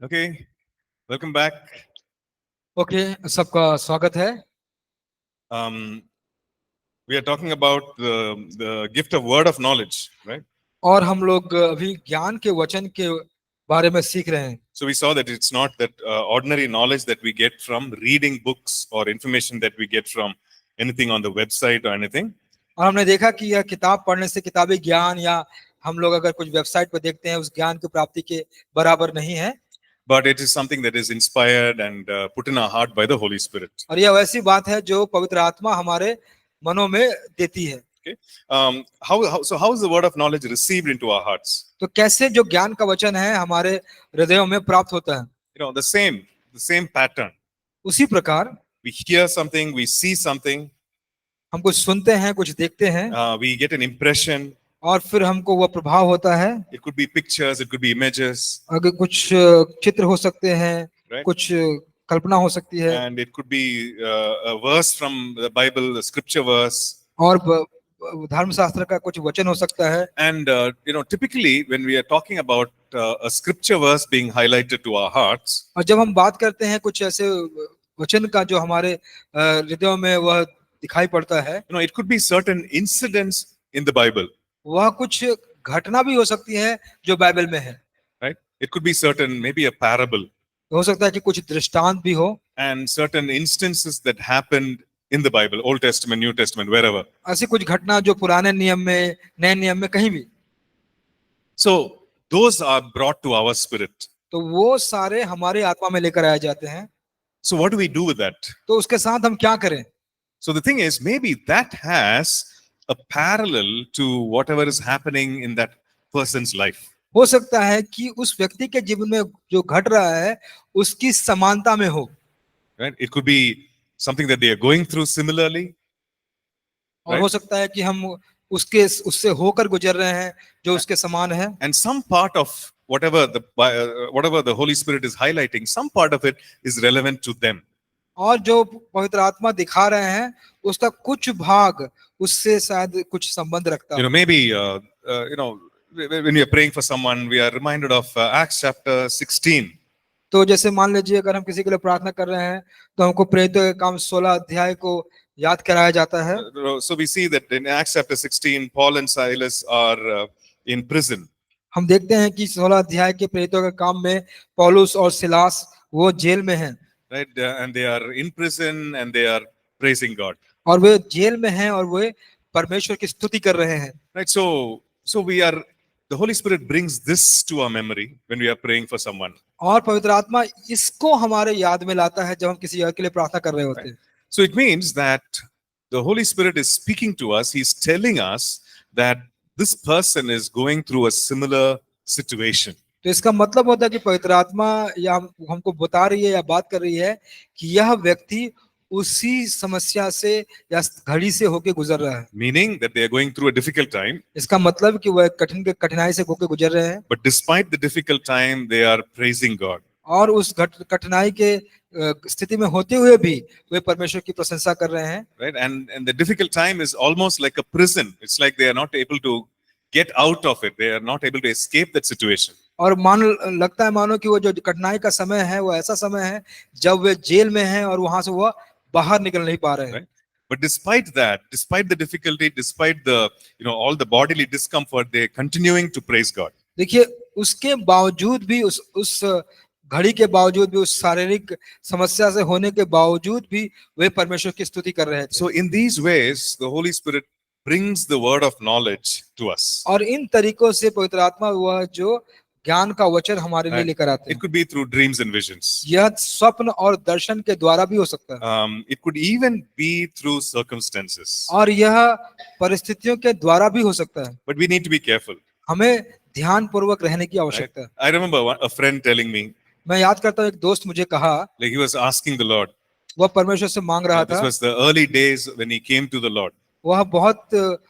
Okay, welcome back. Okay सबका स्वागत है। Um, we are talking about the gift of word of knowledge, right? और हम लोग अभी ज्ञान के वचन के बारे में सीख रहे हैं। So we saw that it's not that ordinary knowledge that we get from reading books or information that we get from anything on the website or anything. और हमने देखा कि यह किताब पढ़ने से किताबी ज्ञान या हम लोग अगर कुछ वेबसाइट पर देखते हैं उस ज्ञान की प्राप्ति के बराबर नहीं है, But it is something that is inspired and put in our heart by the Holy Spirit. और यह वैसी बात है जो पवित्र आत्मा हमारे मनों में देती है। Okay. How is the word of knowledge received into our hearts? तो कैसे जो ज्ञान का वचन है हमारे हृदयों में प्राप्त होता है? You know, the same pattern. उसी प्रकार We hear something, we see something, हम कुछ सुनते हैं, कुछ देखते हैं, we get an impression. और फिर हमको वह प्रभाव होता है। It could be pictures, it could be images, अगर कुछ चित्र हो सकते हैं, right? कुछ कल्पना हो सकती है, And it could be a verse from the Bible, a scripture verse. और धर्मशास्त्र का कुछ वचन हो सकता है। And you know, typically when we are talking about a scripture verse being highlighted to our hearts, और जब हम बात करते हैं कुछ ऐसे वचन का जो हमारे हृदयों में वह दिखाई पड़ता है, you know, it could be certain incidents in the Bible, वह कुछ घटना भी हो सकती है जो बाइबल में है। right? It could be certain, maybe a parable, हो सकता है कि कुछ दृष्टांत भी हो, and certain instances that happened in the Bible, Old Testament, New Testament, wherever. ऐसी कुछ घटना जो पुराने नियम में, नए नियम में, कहीं भी। So those are brought to our spirit. तो वो सारे हमारे आत्मा में लेकर आए जाते हैं। So what do we do with that? तो उसके साथ हम क्या करें? So the thing is, maybe that has a parallel to whatever is happening in that person's life. हो सकता है कि उस व्यक्ति के जीवन में जो घट रहा है उसकी समानता में हो, Right? It could be something that they are going through similarly. और Right? हो सकता है कि हम उससे होकर गुजर रहे हैं जो उसके समान है। And some part of whatever the Holy Spirit is highlighting, some part of it is relevant to them. और जो पवित्र आत्मा दिखा रहे हैं उसका कुछ भाग उससे शायद कुछ संबंध रखता You है। know, maybe you know, when we are praying for someone, we are reminded of Acts chapter 16. तो जैसे मान लीजिए अगर हम किसी के लिए प्रार्थना कर रहे हैं तो हमको प्रेरितों के काम 16 अध्याय को याद कराया जाता है। So we see that in Acts chapter 16, Paul and Silas are in prison. हम देखते हैं कि 16 अध्याय के प्रेरितों के काम में पौलुस और सिलास वो जेल में हैं, Right? And they are in prison and they are praising God. और वे जेल में हैं और वे परमेश्वर की स्तुति कर रहे हैं। Right? So the Holy Spirit brings this to our memory when we are praying for someone. और पवित्र आत्मा इसको हमारे याद में लाता है जब हम किसी और के लिए प्रार्थना कर रहे होते हैं। So it means that the Holy Spirit is speaking to us. He's telling us that this person is going through a similar situation. तो इसका मतलब होता है कि पवित्र आत्मा या हमको बता रही है या बात कर रही है कि यह व्यक्ति उसी समस्या से या घड़ी से होके गुजर रहा है। Meaning that they are going through a difficult time. इसका मतलब कि वह कठिनाई से होके गुजर रहे हैं, But despite the difficult time, they are praising God. और उस कठिनाई के स्थिति में होते हुए भी वे परमेश्वर की प्रशंसा कर रहे हैं। Right? And the difficult time is almost like a prison. It's like they are not able to get out of it. They are not able to escape that situation. और लगता है मानो कि वो जो कठिनाई का समय है वो ऐसा समय है जब वे जेल में हैं और वहां से वो बाहर निकल नहीं पा रहे हैं। Right? But despite that, despite the difficulty, despite the all the bodily discomfort, they are continuing to praise God. देखिए उसके बावजूद भी उस घड़ी के बावजूद भी, उस शारीरिक समस्या से होने के बावजूद भी वे परमेश्वर की स्तुति कर रहे थे। So in these ways, the Holy Spirit brings the word of knowledge to us. और इन तरीकों से पवित्र आत्मा वह जो ज्ञान का वचन हमारे लिए लेकर आते It हैं। could be through dreams and visions. यह स्वप्न और दर्शन के द्वारा भी हो सकता है, It could even be through circumstances. और यह परिस्थितियों के द्वारा भी हो सकता है। But we need to be careful. हमें ध्यान पूर्वक रहने की Right? आवश्यकता है। I remember a friend telling me, मैं याद करता हूँ एक दोस्त मुझे कहा, like he was asking the Lord. वह परमेश्वर से मांग रहा This था। was the early days when he came to the Lord. वह बहुत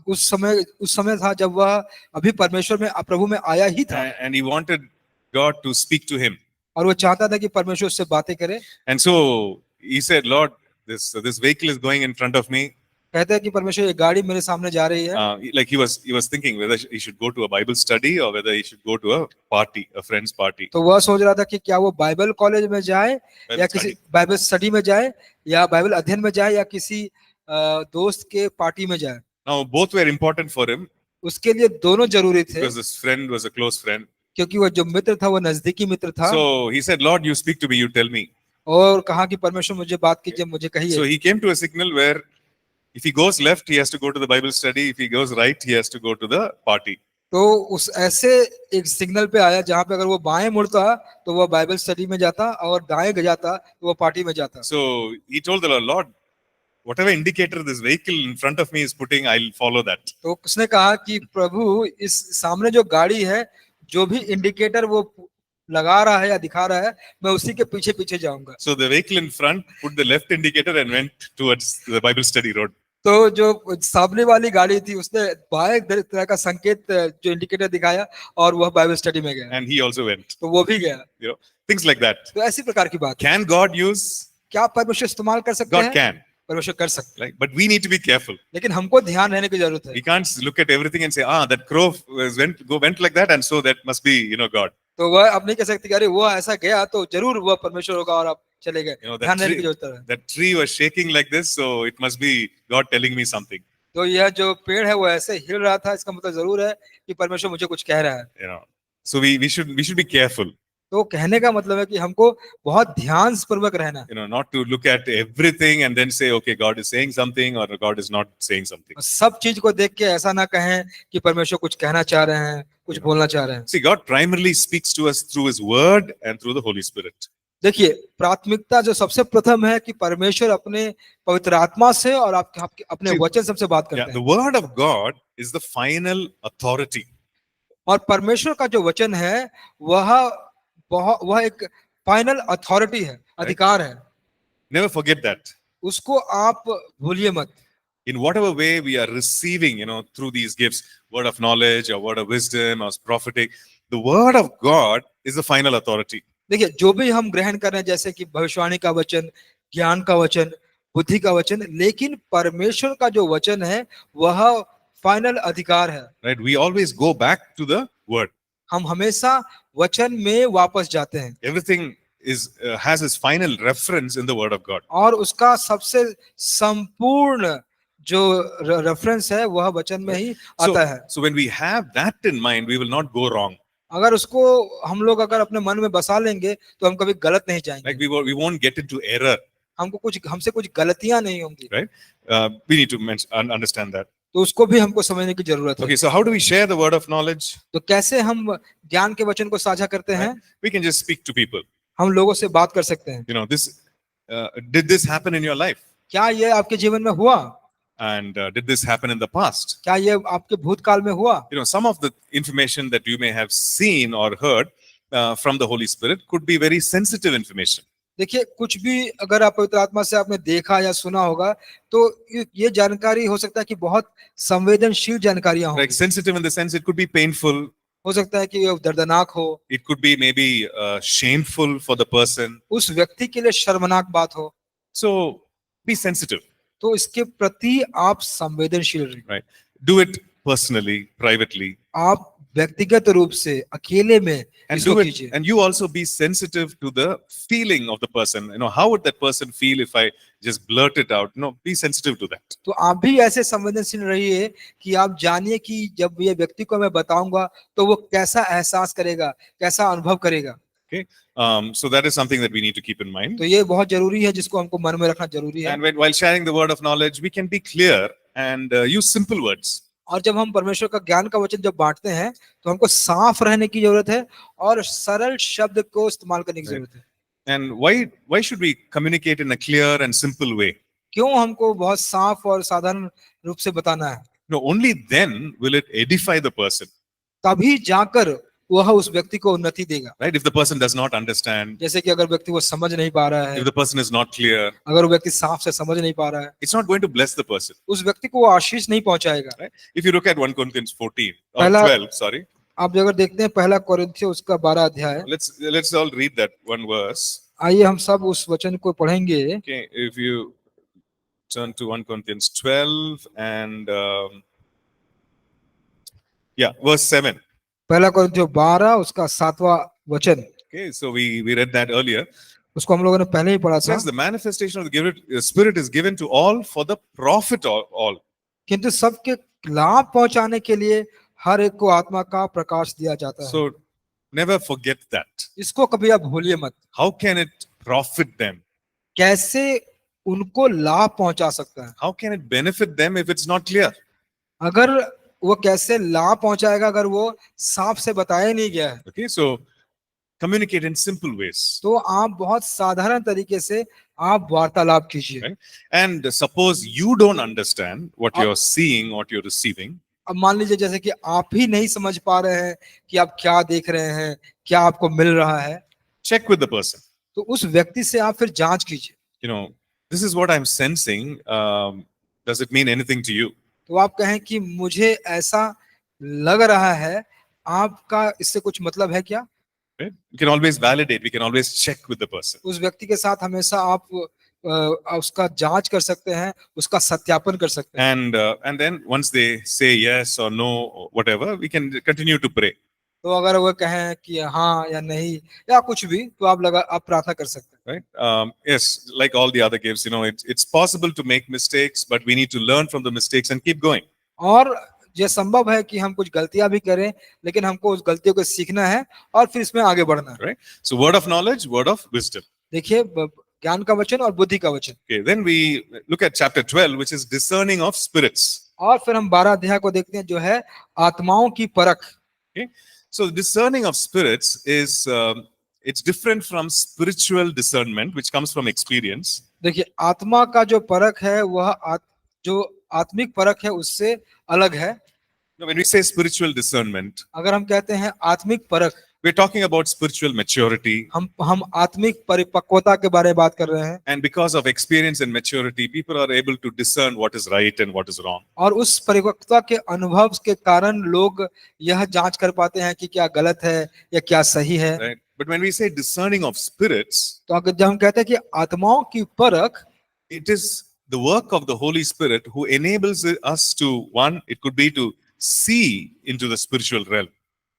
उस समय था जब वह अभी परमेश्वर में प्रभु में आया ही था, And he wanted God to speak to him. और वो चाहता था कि परमेश्वर उससे बातें करे। And so he said, Lord, this vehicle is going in front of me. कहते हैं कि परमेश्वर एक गाड़ी मेरे सामने जा रही है, like he was thinking whether he should go to a Bible study or whether he should go to a party, a friend's party. तो वह सोच रहा था कि क्या वो बाइबल कॉलेज में जाए Bible या किसी study. बाइबल स्टडी में जाए या बाइबल अध्ययन में जाए या किसी दोस्त के पार्टी में जाए। Now both were important for him उसके लिए दोनों जरूरी थे, because his friend was a close friend. क्योंकि वो जो मित्र था वो नजदीकी मित्र था। So he said, Lord, you speak to me, you tell me. और कहा कि परमेश्वर मुझे बात कीजिए, मुझे So कहिए। he came to a signal where if he goes left, he has to go to the Bible study. If he goes right, he has to go to the party. तो उस ऐसे एक सिग्नल पे आया जहां पे अगर वो बाएं मुड़ता तो वो बाइबल स्टडी में जाता और दाएं जाता तो वो पार्टी में जाता। So he told the Lord, Lord, whatever indicator this vehicle in front of me is putting, I'll follow that. तो उसने कहा कि प्रभु इस सामने जो गाड़ी है, जो भी इंडिकेटर वो लगा रहा है या दिखा रहा है, मैं उसी के पीछे पीछे जाऊंगा। So the vehicle in front put the left indicator and went towards the Bible study road. तो जो सामने वाली गाड़ी थी उसने बाएं तरह का संकेत जो इंडिकेटर दिखाया और वह बाइबल स्टडी में गया, And he also went. तो वो भी गया। You know, things like that. तो ऐसी प्रकार की बात। Can God use? क्या परमेश्वर इस्तेमाल कर सकते God हैं? can. परमेश्वर कर सकते हैं, Right? But we need to be careful. लेकिन हमको ध्यान रहने की जरूरत है। We can't look at everything and say, that crow went like that, and so that must be, God. तो वह अब नहीं कह सकती कि अरे वो ऐसा गया तो जरूर वह परमेश्वर होगा और आप चले गए। ध्यान रहने की जरूरत है। That tree was shaking like this, so it must be God telling me something. तो यह जो पेड़ है वो ऐसे हिल रहा था, इसका मतलब जरूर है कि परमेश्वर मुझे कुछ कह रहा है। So we should be careful. तो कहने का मतलब है कि हमको बहुत ध्यान पूर्वक रहना, not to look at everything and then say, okay, God is saying something or God is not saying something. सब चीज को देख के ऐसा ना कहें कि परमेश्वर कुछ कहना चाह रहे हैं, कुछ बोलना चाह रहे हैं। See, God primarily speaks to us through His Word and through the Holy Spirit. देखिए, प्राथमिकता जो सबसे प्रथम है कि परमेश्वर अपने पवित्र आत्मा से और आपके अपने वचन सबसे बात करते हैं। The Word of God is the final authority. और परमेश्वर का जो वचन है वह एक फाइनल अथॉरिटी है, अधिकार है। Never forget that. उसको आप भूलिए मत। In whatever way we are receiving, through these gifts, word of knowledge or word of wisdom or prophetic, the Word of God is the final authority. देखिए, जो भी हम ग्रहण कर रहे हैं, जैसे कि भविष्यवाणी का वचन, ज्ञान का वचन, बुद्धि का वचन, लेकिन परमेश्वर का जो वचन है वह फाइनल अधिकार है। Right? We always go back to the Word. हम हमेशा वचन में वापस जाते हैं। Everything has its final reference in the Word of God. और उसका सबसे संपूर्ण जो रेफरेंस है वह वचन में ही आता है। So when we have that in mind, we will not go wrong. अगर उसको हम लोग अगर अपने मन में बसा लेंगे तो हम कभी गलत नहीं जाएंगे। Like we won't get into error. हमसे कुछ गलतियां नहीं होंगी। Right? We need to understand that. तो उसको भी हमको समझने की जरूरत है। Okay, so how do we share the word of knowledge? तो कैसे हम ज्ञान के वचन को साझा करते हैं? We can just speak to people. हम लोगों से बात कर सकते हैं। Did this happen in your life? क्या ये आपके जीवन में हुआ? And did this happen in the past? क्या ये आपके भूतकाल में हुआ? Some of the information that you may have seen or heard from the Holy Spirit could be very sensitive information. देखिए, कुछ भी अगर आप पवित्र आत्मा से आपने देखा या सुना होगा तो ये जानकारी हो सकता है कि बहुत संवेदनशील जानकारियां हों। Like sensitive in the sense it could be painful. हो सकता है कि ये दर्दनाक हो। It could be maybe shameful for the person. उस व्यक्ति के लिए शर्मनाक बात हो। So be sensitive. तो इसके प्रति आप संवेदनशील रहिए। Right. Do it personally, privately. आप व्यक्तिगत रूप से अकेले में And इसको do it, कीजिए। and you also be sensitive to the feeling of the person. How would that person feel if I just blurt it out? Be sensitive to that. तो आप भी ऐसे संवेदनशील रहिए कि आप जानिए कि जब ये व्यक्ति को मैं बताऊंगा तो वो कैसा एहसास करेगा, कैसा अनुभव करेगा। Okay. So that is something that we need to keep in mind. तो ये बहुत जरूरी है, जिसको हमको मन में रखना जरूरी है। And while sharing the word of knowledge, we can be clear and use simple words. और जब हम परमेश्वर का ज्ञान का वचन जब बांटते हैं तो हमको साफ रहने की जरूरत है और सरल शब्द को इस्तेमाल करने की जरूरत है। And why should we communicate in a clear and simple way? क्यों हमको बहुत साफ और साधारण रूप से बताना है? Only then will it edify the person. तभी जाकर वह उस व्यक्ति को उन्नति देगा। Right? If the person does not understand, जैसे कि अगर व्यक्ति वो समझ नहीं पा रहा है, if the person is not clear, अगर वो व्यक्ति साफ से समझ नहीं पा रहा है, it's not going to bless the person. उस व्यक्ति को वो आशीष नहीं पहुंचाएगा। Right? If you look at 1 Corinthians 14 or पहला- 12, sorry. आप अगर देखते हैं पहला कोरिन्थियों उसका 12 अध्याय, Let's all read that one verse. आइए हम सब उस वचन को पढ़ेंगे। Okay, if you turn to 1 Corinthians 12 and verse 7. पहला कोरिन्थियों 12 उसका 7वां वचन, Okay, so we read that earlier. उसको हम लोगों ने पहले ही पढ़ा It था। says the manifestation of the Spirit is given to all for the profit of all. किंतु सबके लाभ पहुंचाने के लिए हर एक को आत्मा का प्रकाश दिया जाता है। So never forget that. इसको कभी आप भूलिए मत। How can it profit them? कैसे उनको लाभ पहुंचा सकता है? How can it benefit them if it's not clear? अगर वो कैसे लाभ पहुंचाएगा अगर वो साफ से बताया नहीं गया है? Okay, so communicate in simple ways. तो आप बहुत साधारण तरीके से आप वार्तालाप कीजिए। Right? And suppose you don't understand what you're seeing, what you're receiving. अब मान लीजिए जैसे कि आप ही नहीं समझ पा रहे हैं कि आप क्या देख रहे हैं, क्या आपको मिल रहा है, Check with the person. तो उस व्यक्ति से आप फिर जांच कीजिए। You know, this is what I'm sensing. Does it mean anything to you? तो आप कहें कि मुझे ऐसा लग रहा है, आपका इससे कुछ मतलब है क्या? Right? You can always validate. We can always check with the person. उस व्यक्ति के साथ हमेशा आप उसका जांच कर सकते हैं, उसका सत्यापन कर सकते हैं। And then once they say yes or no, or whatever, we can continue to pray. तो अगर वो कहें कि हाँ या नहीं या कुछ भी, तो आप प्रार्थना कर सकते हैं। Right? Yes, like all the other gifts, you know, it's possible to make mistakes, but we need to learn from the mistakes and keep going. और ये संभव है कि हम कुछ गलतियां भी करें, लेकिन हमको उस गलतियों को सीखना है और फिर इसमें आगे बढ़ना है। Right? So word of knowledge, word of wisdom. देखिए, ज्ञान का वचन और बुद्धि का वचन। Okay, then we look at chapter 12, which is discerning of spirits. और फिर हम 12 अध्याय को देखते हैं जो है आत्माओं की परख। Okay, so discerning of spirits is it's different from spiritual discernment, which comes from experience. देखिए, आत्मा का जो परख है वह जो आत्मिक परख है उससे अलग है। Now, when we say spiritual discernment, अगर हम कहते हैं आत्मिक परख, we're talking about spiritual maturity. हम आत्मिक परिपक्वता के बारे में बात कर रहे हैं। And because of experience and maturity, people are able to discern what is right and what is wrong. और उस परिपक्वता के अनुभव के कारण लोग यह जांच कर पाते हैं कि क्या गलत है या क्या सही है। Right? But when we say discerning of spirits, तो अगर जब हम कहते हैं कि आत्माओं की परख, it is the work of the Holy Spirit who enables us to, one, it could be to see into the spiritual realm.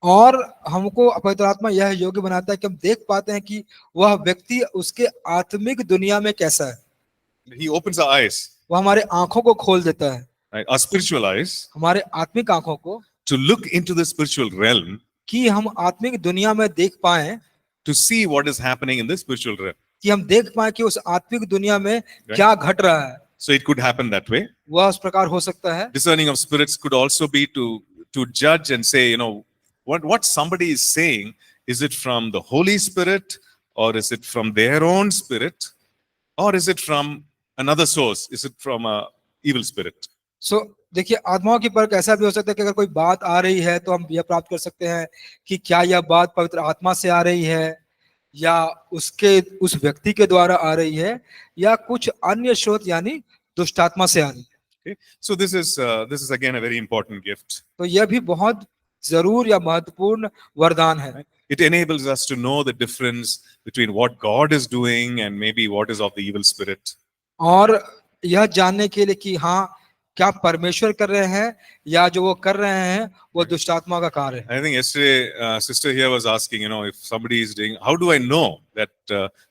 और हमको पवित्र आत्मा यह योग्य बनाता है कि हम देख पाते हैं कि वह व्यक्ति उसके आत्मिक दुनिया में कैसा है। He opens our eyes, वह हमारे आंखों को खोल देता है, right? Our spiritual eyes, हमारे आत्मिक आंखों को, to look into the spiritual realm, कि हम आत्मिक दुनिया में देख पाएं, to see what is happening in the spiritual realm. कि हम देख पाएं कि उस आत्मिक दुनिया में क्या घट रहा है। So it could happen that way. वह उस प्रकार हो सकता है। Discerning of spirits could also be to judge and say, you know, what somebody is saying, is it from the Holy Spirit, or is it from their own spirit, or is it from another source? Is it from a evil spirit? So देखिए, आत्माओं की परख ऐसा भी हो सकता है कि अगर कोई बात आ रही है तो हम यह प्राप्त कर सकते हैं कि क्या यह बात पवित्र आत्मा से आ रही है या उस व्यक्ति के द्वारा आ रही है या कुछ अन्य स्रोत यानी दुष्ट आत्मा से आ रही है। Okay? So this is again a very important gift. तो यह भी बहुत जरूर या महत्वपूर्ण वरदान है। It enables us to know the difference between what God is doing and maybe what is of the evil spirit. और यह जानने के लिए कि हाँ, क्या परमेश्वर कर रहे हैं या जो वो कर रहे हैं वो दुष्ट आत्मा का कार्य है। I think yesterday sister here was asking, you know, if somebody is doing, how do I know that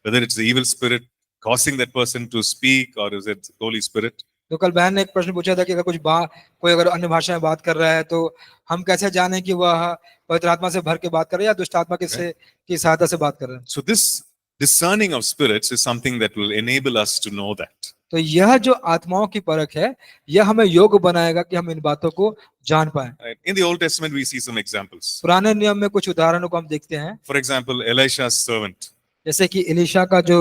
whether it's the evil spirit causing that person to speak or is it the Holy Spirit? तो कल बहन ने एक प्रश्न पूछा था कि अगर कोई अगर अन्य भाषा में बात कर रहा है तो हम कैसे जाने कि वह पवित्र आत्मा से भर के बात कर रहा है या दुष्ट आत्मा की सहायता से बात कर रहा है। So this discerning of spirits is something that will enable us to know that. तो यह जो आत्माओं की परख है यह हमें योग्य बनाएगा कि हम इन बातों को जान पाएं। Right? In the Old Testament we see some examples. पुराने नियम में कुछ उदाहरणों को हम देखते हैं। For example, Elisha's servant. जैसे कि एलीशा का जो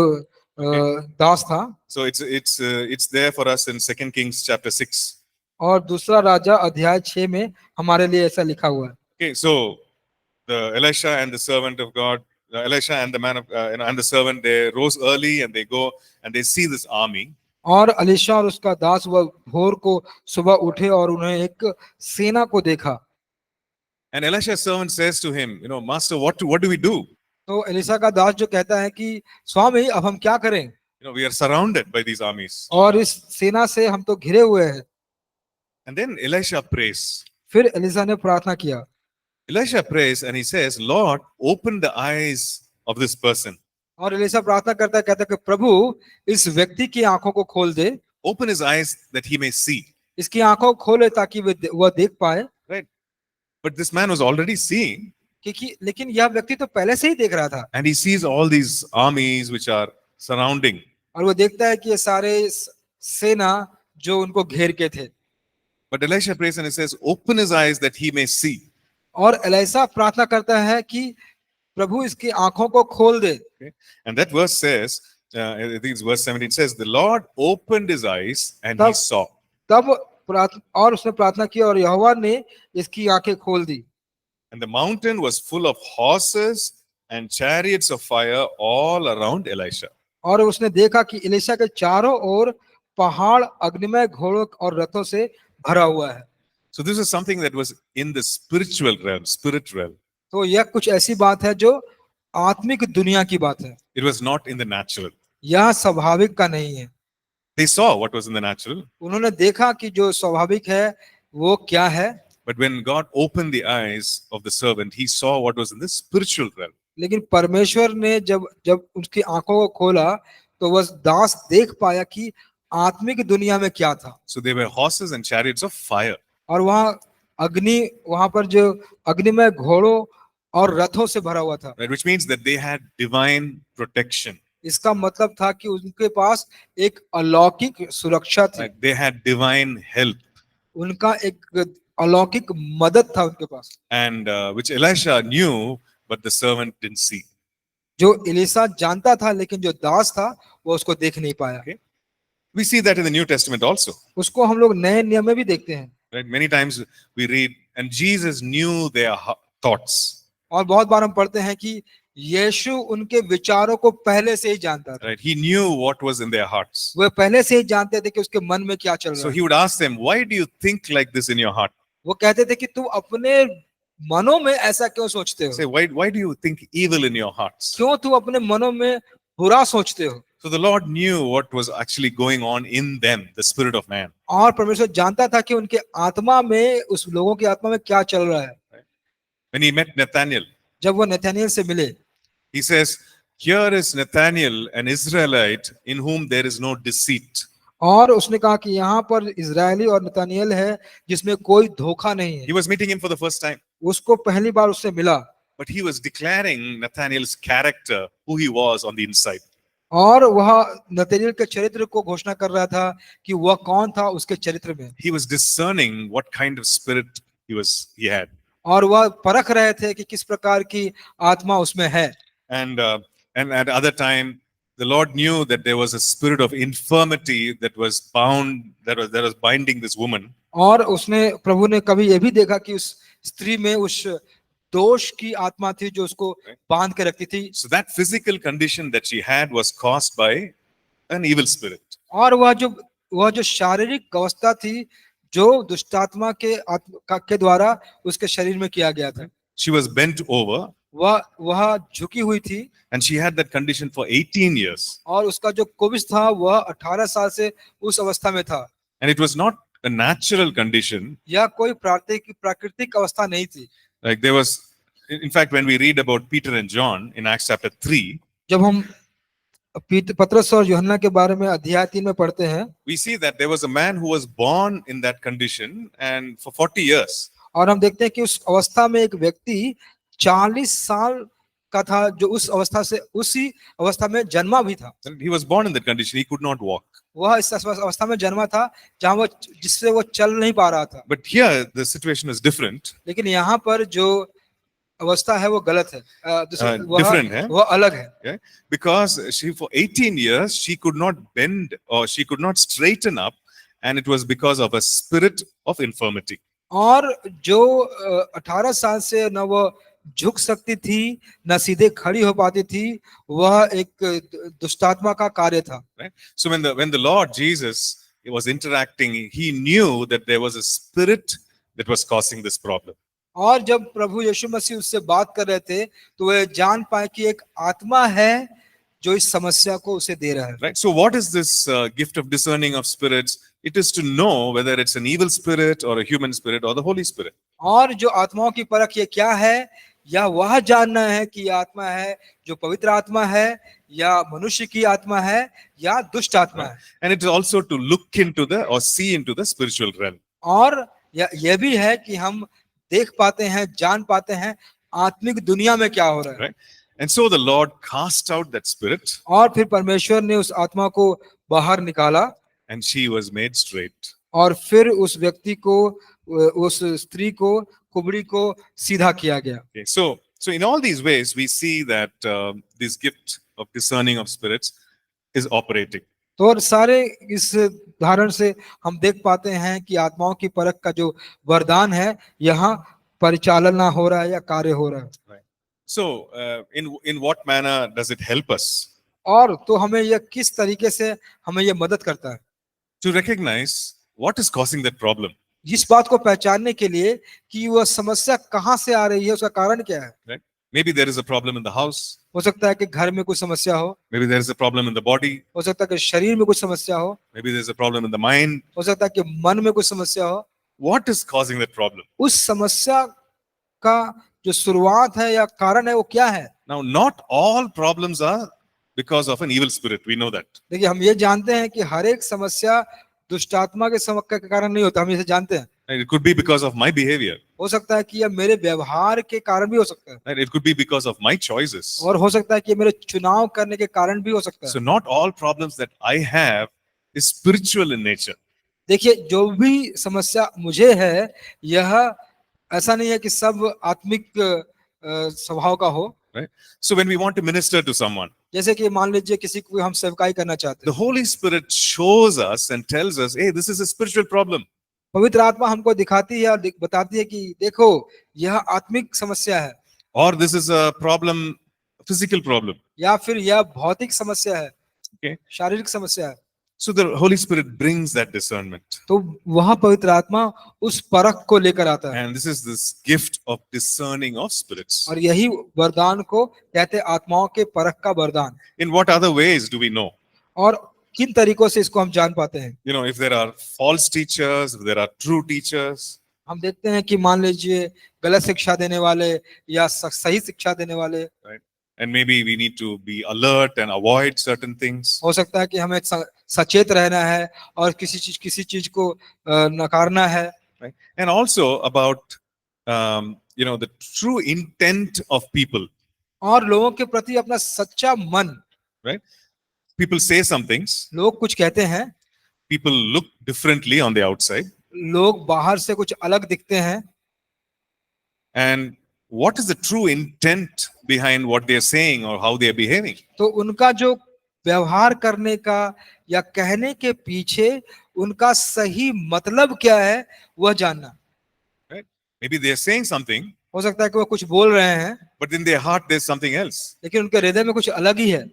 दास था। So it's there for us in 2 Kings chapter 6. और दूसरा राजा अध्याय 6 में हमारे लिए ऐसा लिखा हुआ है। Okay, so the Elisha and the servant of God, Elisha and the man of and the servant, they rose early and they go and they see this army. और एलीशा और उसका दास वह भोर को सुबह उठे और उन्हें एक सेना को देखा। And Elisha's servant says to him, you know, Master, what do we do? तो एलीशा का दास जो कहता है कि स्वामी अब हम क्या करें? We are surrounded by these armies. और इस सेना से हम तो घिरे हुए हैं। And then Elisha prays. फिर एलिशा ने प्रार्थना किया। Elisha prays and he says, Lord, open the eyes of this person. और एलिशा प्रार्थना करता है, कहता है कि प्रभु इस व्यक्ति की आंखों को खोल दे, Open his eyes that he may see. इसकी आंखों को खोले ताकि वह देख पाए। Right? But this man was already seeing, क्योंकि लेकिन यह व्यक्ति तो पहले से ही देख रहा था, and he sees all these armies which are surrounding. और वो देखता है कि ये सारे सेना जो उनको घेर के थे। But Elisha prays and he says, open his eyes that he may see. और एलिशा प्रार्थना करता है कि प्रभु इसकी आंखों को खोल दे। Okay? And that verse says, I think it's verse 17 says, the Lord opened his eyes and he saw. तब और उसने प्रार्थना की और यहोवा ने इसकी आंखें खोल दी। And the mountain was full of horses and chariots of fire all around Elisha. और उसने देखा कि एलिशा के चारों ओर पहाड़ अग्निमय घोड़ों और रथों से भरा हुआ है। So this is something that was in the spiritual realm, spirit realm. तो यह कुछ ऐसी बात है जो आत्मिक दुनिया की बात है, It was not in the natural. यह स्वाभाविक का नहीं है। They saw what was in the natural, उन्होंने देखा कि जो स्वाभाविक है वो क्या है, but when God opened the eyes of the servant, he saw what was in the spiritual realm. लेकिन परमेश्वर ने जब जब उसकी आंखों को खोला तो वह दास देख पाया कि आत्मिक दुनिया में क्या था। So there were horses and chariots of fire. और वहां पर जो अग्निमय घोड़ों और रथों से भरा हुआ था, Right, which means that they had divine protection. इसका मतलब था कि उनके पास एक अलौकिक सुरक्षा थी, Right, they had divine help, उनका एक अलौकिक मदद था उनके पास, and which Elisha knew, but the servant didn't see. जो एलिशा जानता था लेकिन जो दास था वो उसको देख नहीं पाया। Okay. We see that in the New Testament also. उसको हम लोग नए नियम में भी देखते हैं। Right, many times we read, and Jesus knew their thoughts. और बहुत बार हम पढ़ते हैं कि यीशु उनके विचारों को पहले से ही जानता था। Right, he knew what was in their hearts. वो पहले से ही जानते थे कि उसके मन में क्या चल रहा So है। he would ask them, why do you think like this in your heart? वो कहते थे कि तुम अपने मनों में ऐसा क्यों सोचते हो? Say, why do you think evil in your hearts? क्यों तुम अपने मनों में बुरा सोचते हो? So the Lord knew what was actually going on in them, the spirit of man. और परमेश्वर जानता था कि उनके आत्मा में, उस लोगों की आत्मा में क्या चल रहा है। When he met Nathanael, जब वो नथानिएल से मिले, he says, here is Nathanael, an Israelite in whom there is no deceit. और उसने कहा कि यहाँ पर इजरायली और नथानिएल है जिसमें कोई धोखा नहीं है। He was meeting him for the first time, उसको पहली बार उससे मिला, but he was declaring Nathanael's character, who he was on the inside. और वह नथानिएल के चरित्र को घोषणा कर रहा था कि वह कौन था उसके चरित्र में। He was discerning what kind of spirit he had. और वह परख रहे थे कि किस प्रकार की आत्मा उसमें है। And at other time, the Lord knew that there was a spirit of infirmity that was bound, that was binding this woman. और उसने, प्रभु ने कभी ये भी देखा कि उस स्त्री में उस दोष की आत्मा थी जो उसको बांध के रखती थी। So that physical condition that she had was caused by an evil spirit. और वह जो शारीरिक अवस्था थी जो दुष्टात्मा के द्वारा उसके शरीर में किया गया था। She was bent over, वह झुकी हुई थी, and she had that condition for 18 years. और उसका जो कुबिज था वह 18 साल से उस अवस्था में था। And it was not a natural condition. यह कोई प्राकृतिक अवस्था नहीं थी। Like there was, in fact, when we read about Peter and John in Acts chapter 3, जब हम पतरस और यूहन्ना के बारे में अध्याय 3 में पढ़ते हैं, we see that there was a man who was born in that condition and for 40 years. और हम देखते हैं कि उस अवस्था में एक व्यक्ति 40 साल का था जो उसी अवस्था में जन्मा भी था। And he was born in that condition. He could not walk. वह इस अवस्था में जन्मा था जिससे वो चल नहीं पा रहा था। But here the situation is different. लेकिन यहाँ पर जो अवस्था है वो गलत है, different है? वह अलग है। Okay? Because she for 18 years she could not bend or she could not straighten up, and it was because of a spirit of infirmity. और जो 18 साल से न वो झुक सकती थी न सीधे खड़ी हो पाती थी, वह एक दुष्टात्मा का कार्य था। Right? So when the Lord Jesus was interacting, he knew that there was a spirit that was causing this problem. और जब प्रभु यीशु मसीह उससे बात कर रहे थे तो वह जान पाए कि एक आत्मा है जो इस समस्या को उसे दे रहा है। Right? So, what is this gift of discerning of spirits? It is to know whether it's an evil spirit or a human spirit or the Holy Spirit. और जो आत्माओं की परख ये क्या है, या वह जानना है कि ये आत्मा है जो पवित्र आत्मा है, या मनुष्य की आत्मा है, या दुष्ट आत्मा है। And it is also to look into the or see into the spiritual realm. और यह भी है कि हम देख पाते हैं, जान पाते हैं आत्मिक दुनिया में क्या हो रहा है। Right? And so the Lord cast out that spirit, और फिर परमेश्वर ने उस आत्मा को बाहर निकाला, and she was made straight. और फिर उस व्यक्ति को, उस स्त्री को, कुबड़ी को सीधा किया गया। Okay, so in all these ways, we see that this gift of discerning of spirits is operating. तो और सारे इस उदाहरण से हम देख पाते हैं कि आत्माओं की परख का जो वरदान है यहाँ परिचालना हो रहा है या कार्य हो रहा है। Right. So, in what manner does it help us और तो हमें यह किस तरीके से हमें यह मदद करता है to recognize what is causing that problem? इस बात को पहचानने के लिए कि वह समस्या कहाँ से आ रही है, उसका कारण क्या है। Right? Maybe there is a problem in the house. हो सकता है कि घर में कुछ समस्या हो, Maybe there is a problem in the body. हो सकता है कि शरीर में कुछ समस्या हो, Maybe there is a problem in the mind. हो सकता है कि मन में कुछ समस्या हो। What is causing that problem? उस समस्या का जो शुरुआत है या कारण है वो क्या है। Now, not all problems are because of an evil spirit. We know that. देखिए, हम ये जानते हैं कि हर एक समस्या दुष्टात्मा के समस्या के कारण नहीं होता, हम इसे जानते हैं। Right? It could be because of my behavior. हो सकता है कि यह मेरे व्यवहार के कारण भी हो सकता है, Right? It could be because of my choices. और हो सकता है कि मेरे चुनाव करने के कारण भी हो सकता है। So, not all problems that I have is spiritual in nature. देखिए, जो भी समस्या मुझे है यह ऐसा नहीं है कि सब आत्मिक स्वभाव का हो। Right? So, when we want to minister to someone, जैसे कि मान लीजिए किसी को हम सेवकाई करना चाहते the हैं, Holy Spirit shows us and tells us, hey, this is a spiritual problem. पवित्र आत्मा हमको दिखाती है और बताती है कि देखो यह आत्मिक समस्या है, Or this is a problem, physical problem. या फिर यह भौतिक समस्या है, Okay. शारीरिक समस्या है। So the Holy Spirit brings that discernment. तो वह पवित्र आत्मा उस परख को लेकर आता है, And this is this gift of discerning of spirits. और यही वरदान को कहते हैं आत्माओं के परख का वरदान। In what other ways do we know? और किन तरीकों से इसको हम जान पाते हैं। You know, if there are false teachers, if there are true teachers, हम देखते हैं कि मान लीजिए गलत शिक्षा देने वाले या सही शिक्षा देने वाले, right? And maybe we need to be alert and avoid certain things. हो सकता है कि हमें सचेत रहना है और किसी चीज को नकारना है। Right? And also about, you know, the true intent of people. और लोगों के प्रति अपना सच्चा मन। Right? People say some things. लोग कुछ कहते हैं, People look differently on the outside. लोग बाहर से कुछ अलग दिखते हैं, And what is the true intent behind what they are saying or how they are behaving? तो उनका जो व्यवहार करने का या कहने के पीछे उनका सही मतलब क्या है वह जानना। Right? Maybe they are saying something, हो सकता है कि वह कुछ बोल रहे हैं but in their heart there's something else. लेकिन उनके हृदय में कुछ अलग ही है।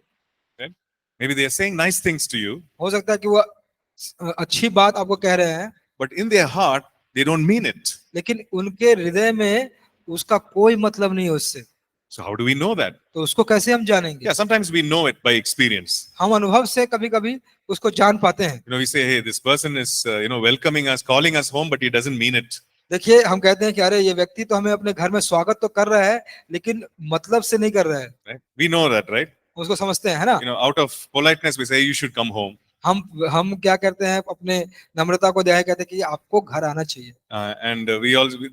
Right? Maybe they are saying nice things to you, हो सकता है कि वह अच्छी बात आपको कह रहे हैं but in their heart they don't mean it. लेकिन उनके हृदय में उसका कोई मतलब नहीं है उससे। So how do we know that? तो उसको कैसे हम जानेंगे। Yeah, sometimes we know it by experience. हम अनुभव से कभी कभी उसको जान पाते हैं। You know, we say, hey, this person is, you know, welcoming us, calling us home, but he doesn't mean it. देखिए, हम कहते हैं कि अरे ये व्यक्ति तो हमें अपने घर में स्वागत तो कर रहा है लेकिन मतलब से नहीं कर रहा है। Right? We know that, right? उसको समझते हैं, है ना। You know, out of politeness, we say, you should come home. हम क्या करते हैं, अपने नम्रता को दिखाए कहते हैं कि आपको घर आना चाहिए। And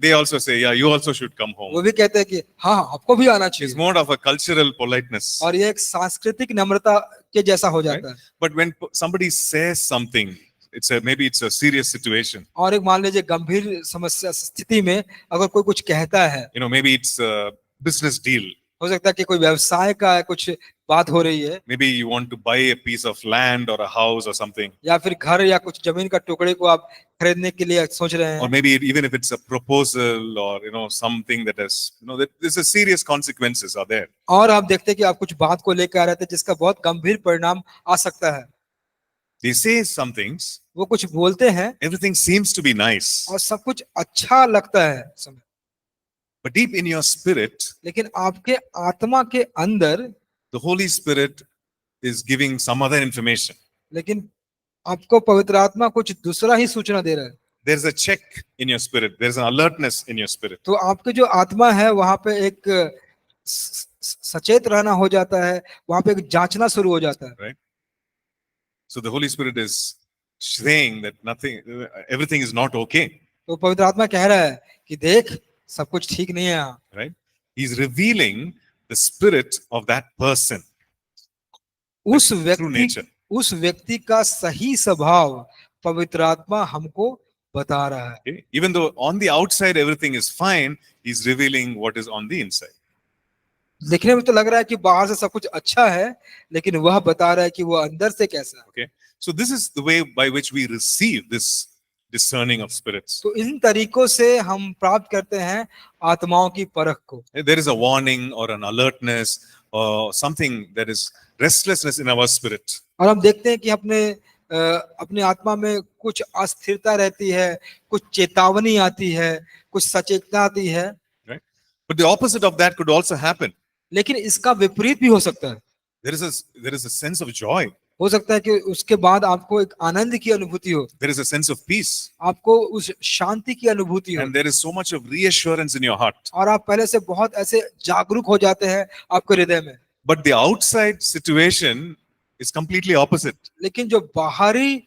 they also say, yeah, you also should come home. वो भी कहते हैं कि हाँ आपको भी आना It's चाहिए, more of a cultural politeness. और ये एक सांस्कृतिक नम्रता के जैसा हो जाता है। But when somebody says something, maybe it's a serious situation. और एक मान लीजिए गंभीर समस्या स्थिति में अगर कोई कुछ कहता है, You know, maybe it's a business deal. हो सकता है कि कोई व्यवसाय का कुछ बात हो रही है, Maybe you want to buy a piece of land or a house or something. या फिर घर या कुछ जमीन का टुकड़े को आप खरीदने के लिए सोच रहे Or हैं, maybe even if it's a proposal or, you know, something that has, you know, that there's a serious consequences are there. और आप देखते हैं कि आप कुछ बात को लेकर आ रहे थे जिसका बहुत गंभीर परिणाम आ सकता है। They say some things, वो कुछ बोलते हैं everything seems to be nice, और सब कुछ अच्छा लगता है समय, but deep in your spirit, लेकिन आपके आत्मा के अंदर the Holy Spirit is giving some other information. लेकिन आपको पवित्र आत्मा कुछ दूसरा ही सूचना दे रहा है। There's a check in your spirit. There's an alertness in your spirit. तो आपके जो आत्मा है वहां पे एक सचेत रहना हो जाता है, वहां पे एक जांचना शुरू हो जाता है। Right? So the Holy Spirit is saying that everything is not okay. तो पवित्र आत्मा कह रहा है कि देख सब कुछ ठीक नहीं है यहाँ। Right? He's revealing the spirit of that person. nature. उस व्यक्ति का सही स्वभाव पवित्र आत्मा हमको बता रहा है। Okay? Even though on the outside everything is fine, he's revealing what is on the inside. दिखने में तो लग रहा है कि बाहर से सब कुछ अच्छा है, लेकिन वह बता रहा है कि वो अंदर से कैसा है। Okay? So this is the way by which we receive this discerning of spirits. तो इन तरीकों से हम प्राप्त करते हैं आत्माओं की परख को। There is a warning or an alertness or something that is restlessness in our spirit. और हम देखते हैं कि अपने आत्मा में कुछ अस्थिरता रहती है, कुछ चेतावनी आती है, कुछ सचेतता आती है। Right? But the opposite of that could also happen. लेकिन इसका विपरीत भी हो सकता है। There is a sense of joy. हो सकता है कि उसके बाद आपको एक आनंद की अनुभूति हो, There is a sense of peace. आपको उस शांति की अनुभूति हो, And there is so much of reassurance in your heart. और आप पहले से बहुत ऐसे जागरूक हो जाते हैं आपके हृदय में। But the outside situation is completely opposite. लेकिन जो बाहरी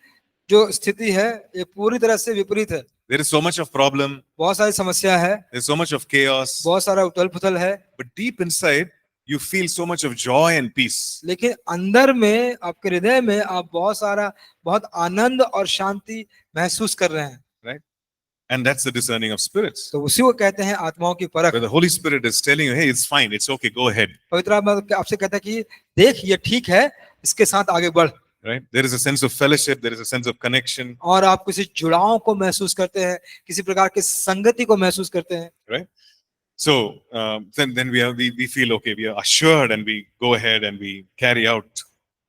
जो स्थिति है ये पूरी तरह से विपरीत है। There is so much of problem. बहुत सारी समस्या है, There's so much of chaos. बहुत सारा उथल पुथल है, But deep inside, you feel so much of joy and peace. लेकिन अंदर में आपके हृदय में आप बहुत आनंद और शांति महसूस कर रहे हैं। Right? And that's the discerning of spirits. तो उसी को कहते हैं आत्माओं की परख। Where the Holy Spirit is telling you, hey, it's fine, it's okay, go ahead. पवित्र आत्मा आपसे कहता है कि देख ये ठीक है, इसके साथ आगे बढ़। Right? There is a sense of fellowship, there is a sense of connection. और आप किसी जुड़ाव को महसूस करते हैं, किसी प्रकार की संगति को महसूस करते हैं। Right? So then we feel okay, we are assured, and we go ahead and we carry out.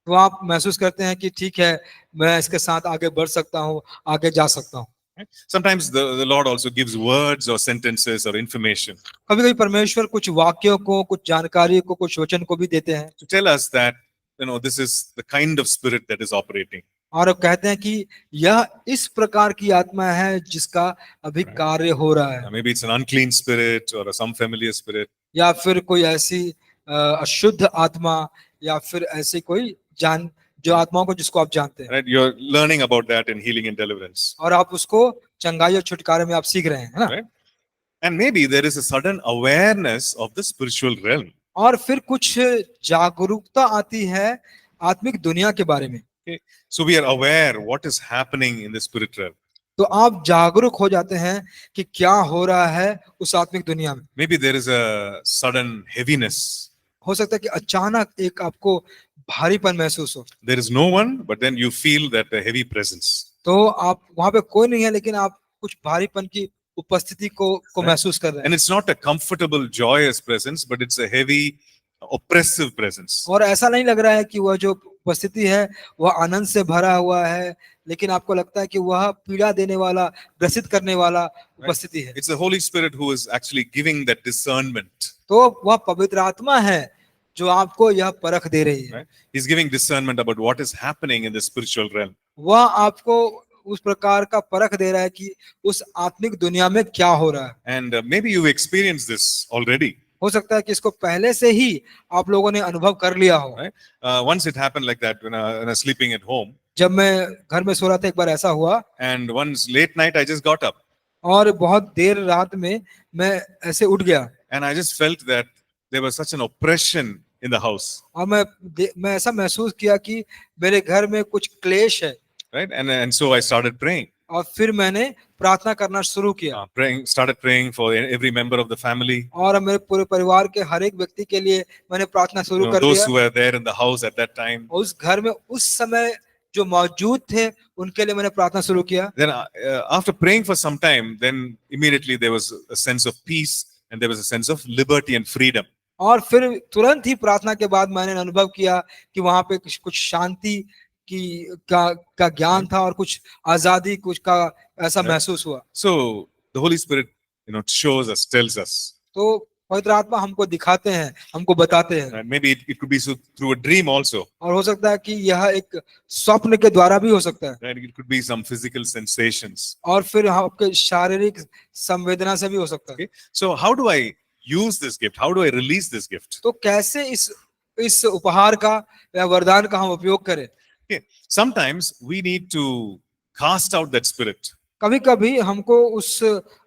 तो आप महसूस करते हैं कि ठीक है, मैं इसके साथ आगे बढ़ सकता हूँ, आगे जा सकता हूँ। Right? Sometimes the Lord also gives words or sentences or information कभी-कभी परमेश्वर कुछ वाक्यों को, कुछ जानकारी को, कुछ वचन को भी देते हैं to tell us that, this is the kind of spirit that is operating. और कहते हैं कि यह इस प्रकार की आत्मा है जिसका अभी कार्य हो रहा है। Maybe it's an unclean spirit or some familiar spirit. या फिर कोई ऐसी अशुद्ध आत्मा, या फिर ऐसी कोई जो आत्माओं को जिसको आप जानते हैं। Right? You're learning about that in healing and deliverance. और आप उसको चंगाई और छुटकारे में आप सीख रहे हैं, है ना? Right? And maybe there is a sudden awareness of the spiritual realm. और फिर कुछ जागरूकता आती है आत्मिक दुनिया के बारे में। Okay? So we are aware what is happening in the spirit realm. तो आप जागरूक हो जाते हैं कि क्या हो रहा है उस आत्मिक दुनिया में। Maybe there is a sudden heaviness. हो सकता है कि अचानक एक आपको भारीपन महसूस हो। There is no one, but then you feel that a heavy presence. तो आप वहां पे कोई नहीं है, लेकिन आप कुछ भारीपन की उपस्थिति को महसूस कर रहे हैं। And it's not a comfortable, joyous presence, but it's a heavy, oppressive presence. और ऐसा नहीं लग रहा है कि वह जो उपस्थिति है वह आनंद से भरा हुआ है, लेकिन आपको लगता है कि वह पीड़ा देने वाला, ग्रसित करने वाला उपस्थिति है। It's the Holy Spirit who is actually giving that discernment. तो वह पवित्र आत्मा है जो आपको यह परख दे रही है। Right? He's giving discernment about what is happening in the spiritual realm. वह आपको उस प्रकार का परख दे रहा है कि उस आत्मिक दुनिया में क्या हो रहा है। And maybe you've experienced this already. हो सकता है कि इसको पहले से ही आप लोगों ने अनुभव कर लिया हो। Right? Once it happened like that when I was sleeping at home. जब मैं घर में सो रहा था, एक बार ऐसा हुआ, And once late night I just got up. और बहुत देर रात में मैं ऐसे उठ गया। And I just felt that there was such an oppression in the house. और मैं ऐसा महसूस किया कि मेरे घर में कुछ क्लेश है। Right? And so I started praying. और फिर मैंने प्रार्थना करना शुरू किया। Started praying for every member of the family. और मेरे पूरे परिवार के हर एक व्यक्ति के लिए मैंने प्रार्थना शुरू कर दिया। Those who were there in the house at that time. उस घर में उस समय जो मौजूद थे उनके लिए मैंने प्रार्थना शुरू किया। Then after praying for some time, then immediately there was a sense of peace and there was a sense of liberty and freedom. और फिर तुरंत ही प्रार्थना के बाद मैंने अनुभव किया कि वहां पे कुछ शांति का ज्ञान था और कुछ आजादी कुछ का ऐसा महसूस हुआ। So the Holy Spirit, shows us, tells us. तो पवित्र आत्मा हमको दिखाते हैं, हमको बताते हैं। And maybe it could be through a dream also. और हो सकता है कि यह एक स्वप्न के द्वारा भी हो सकता है, Right? It could be some physical sensations. और फिर आपके शारीरिक संवेदना से भी हो सकता है। Okay. So how do I use this gift? How do I release this gift? तो कैसे इस उपहार का या वरदान का हम उपयोग करें? Okay. Sometimes we need to cast out that spirit. कभी कभी हमको उस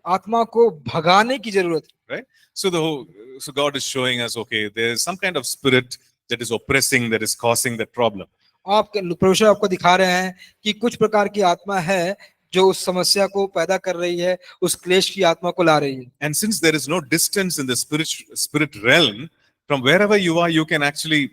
आत्मा को भगाने की जरूरत है। Right? So God is showing us, okay, there is some kind of spirit that is oppressing, that is causing that problem. परमेश्वर आपको दिखा रहे हैं कि कुछ प्रकार की आत्मा है जो उस समस्या को पैदा कर रही है, उस क्लेश की आत्मा को ला रही है। And since there is no distance in the spirit realm, from wherever you are, you can actually,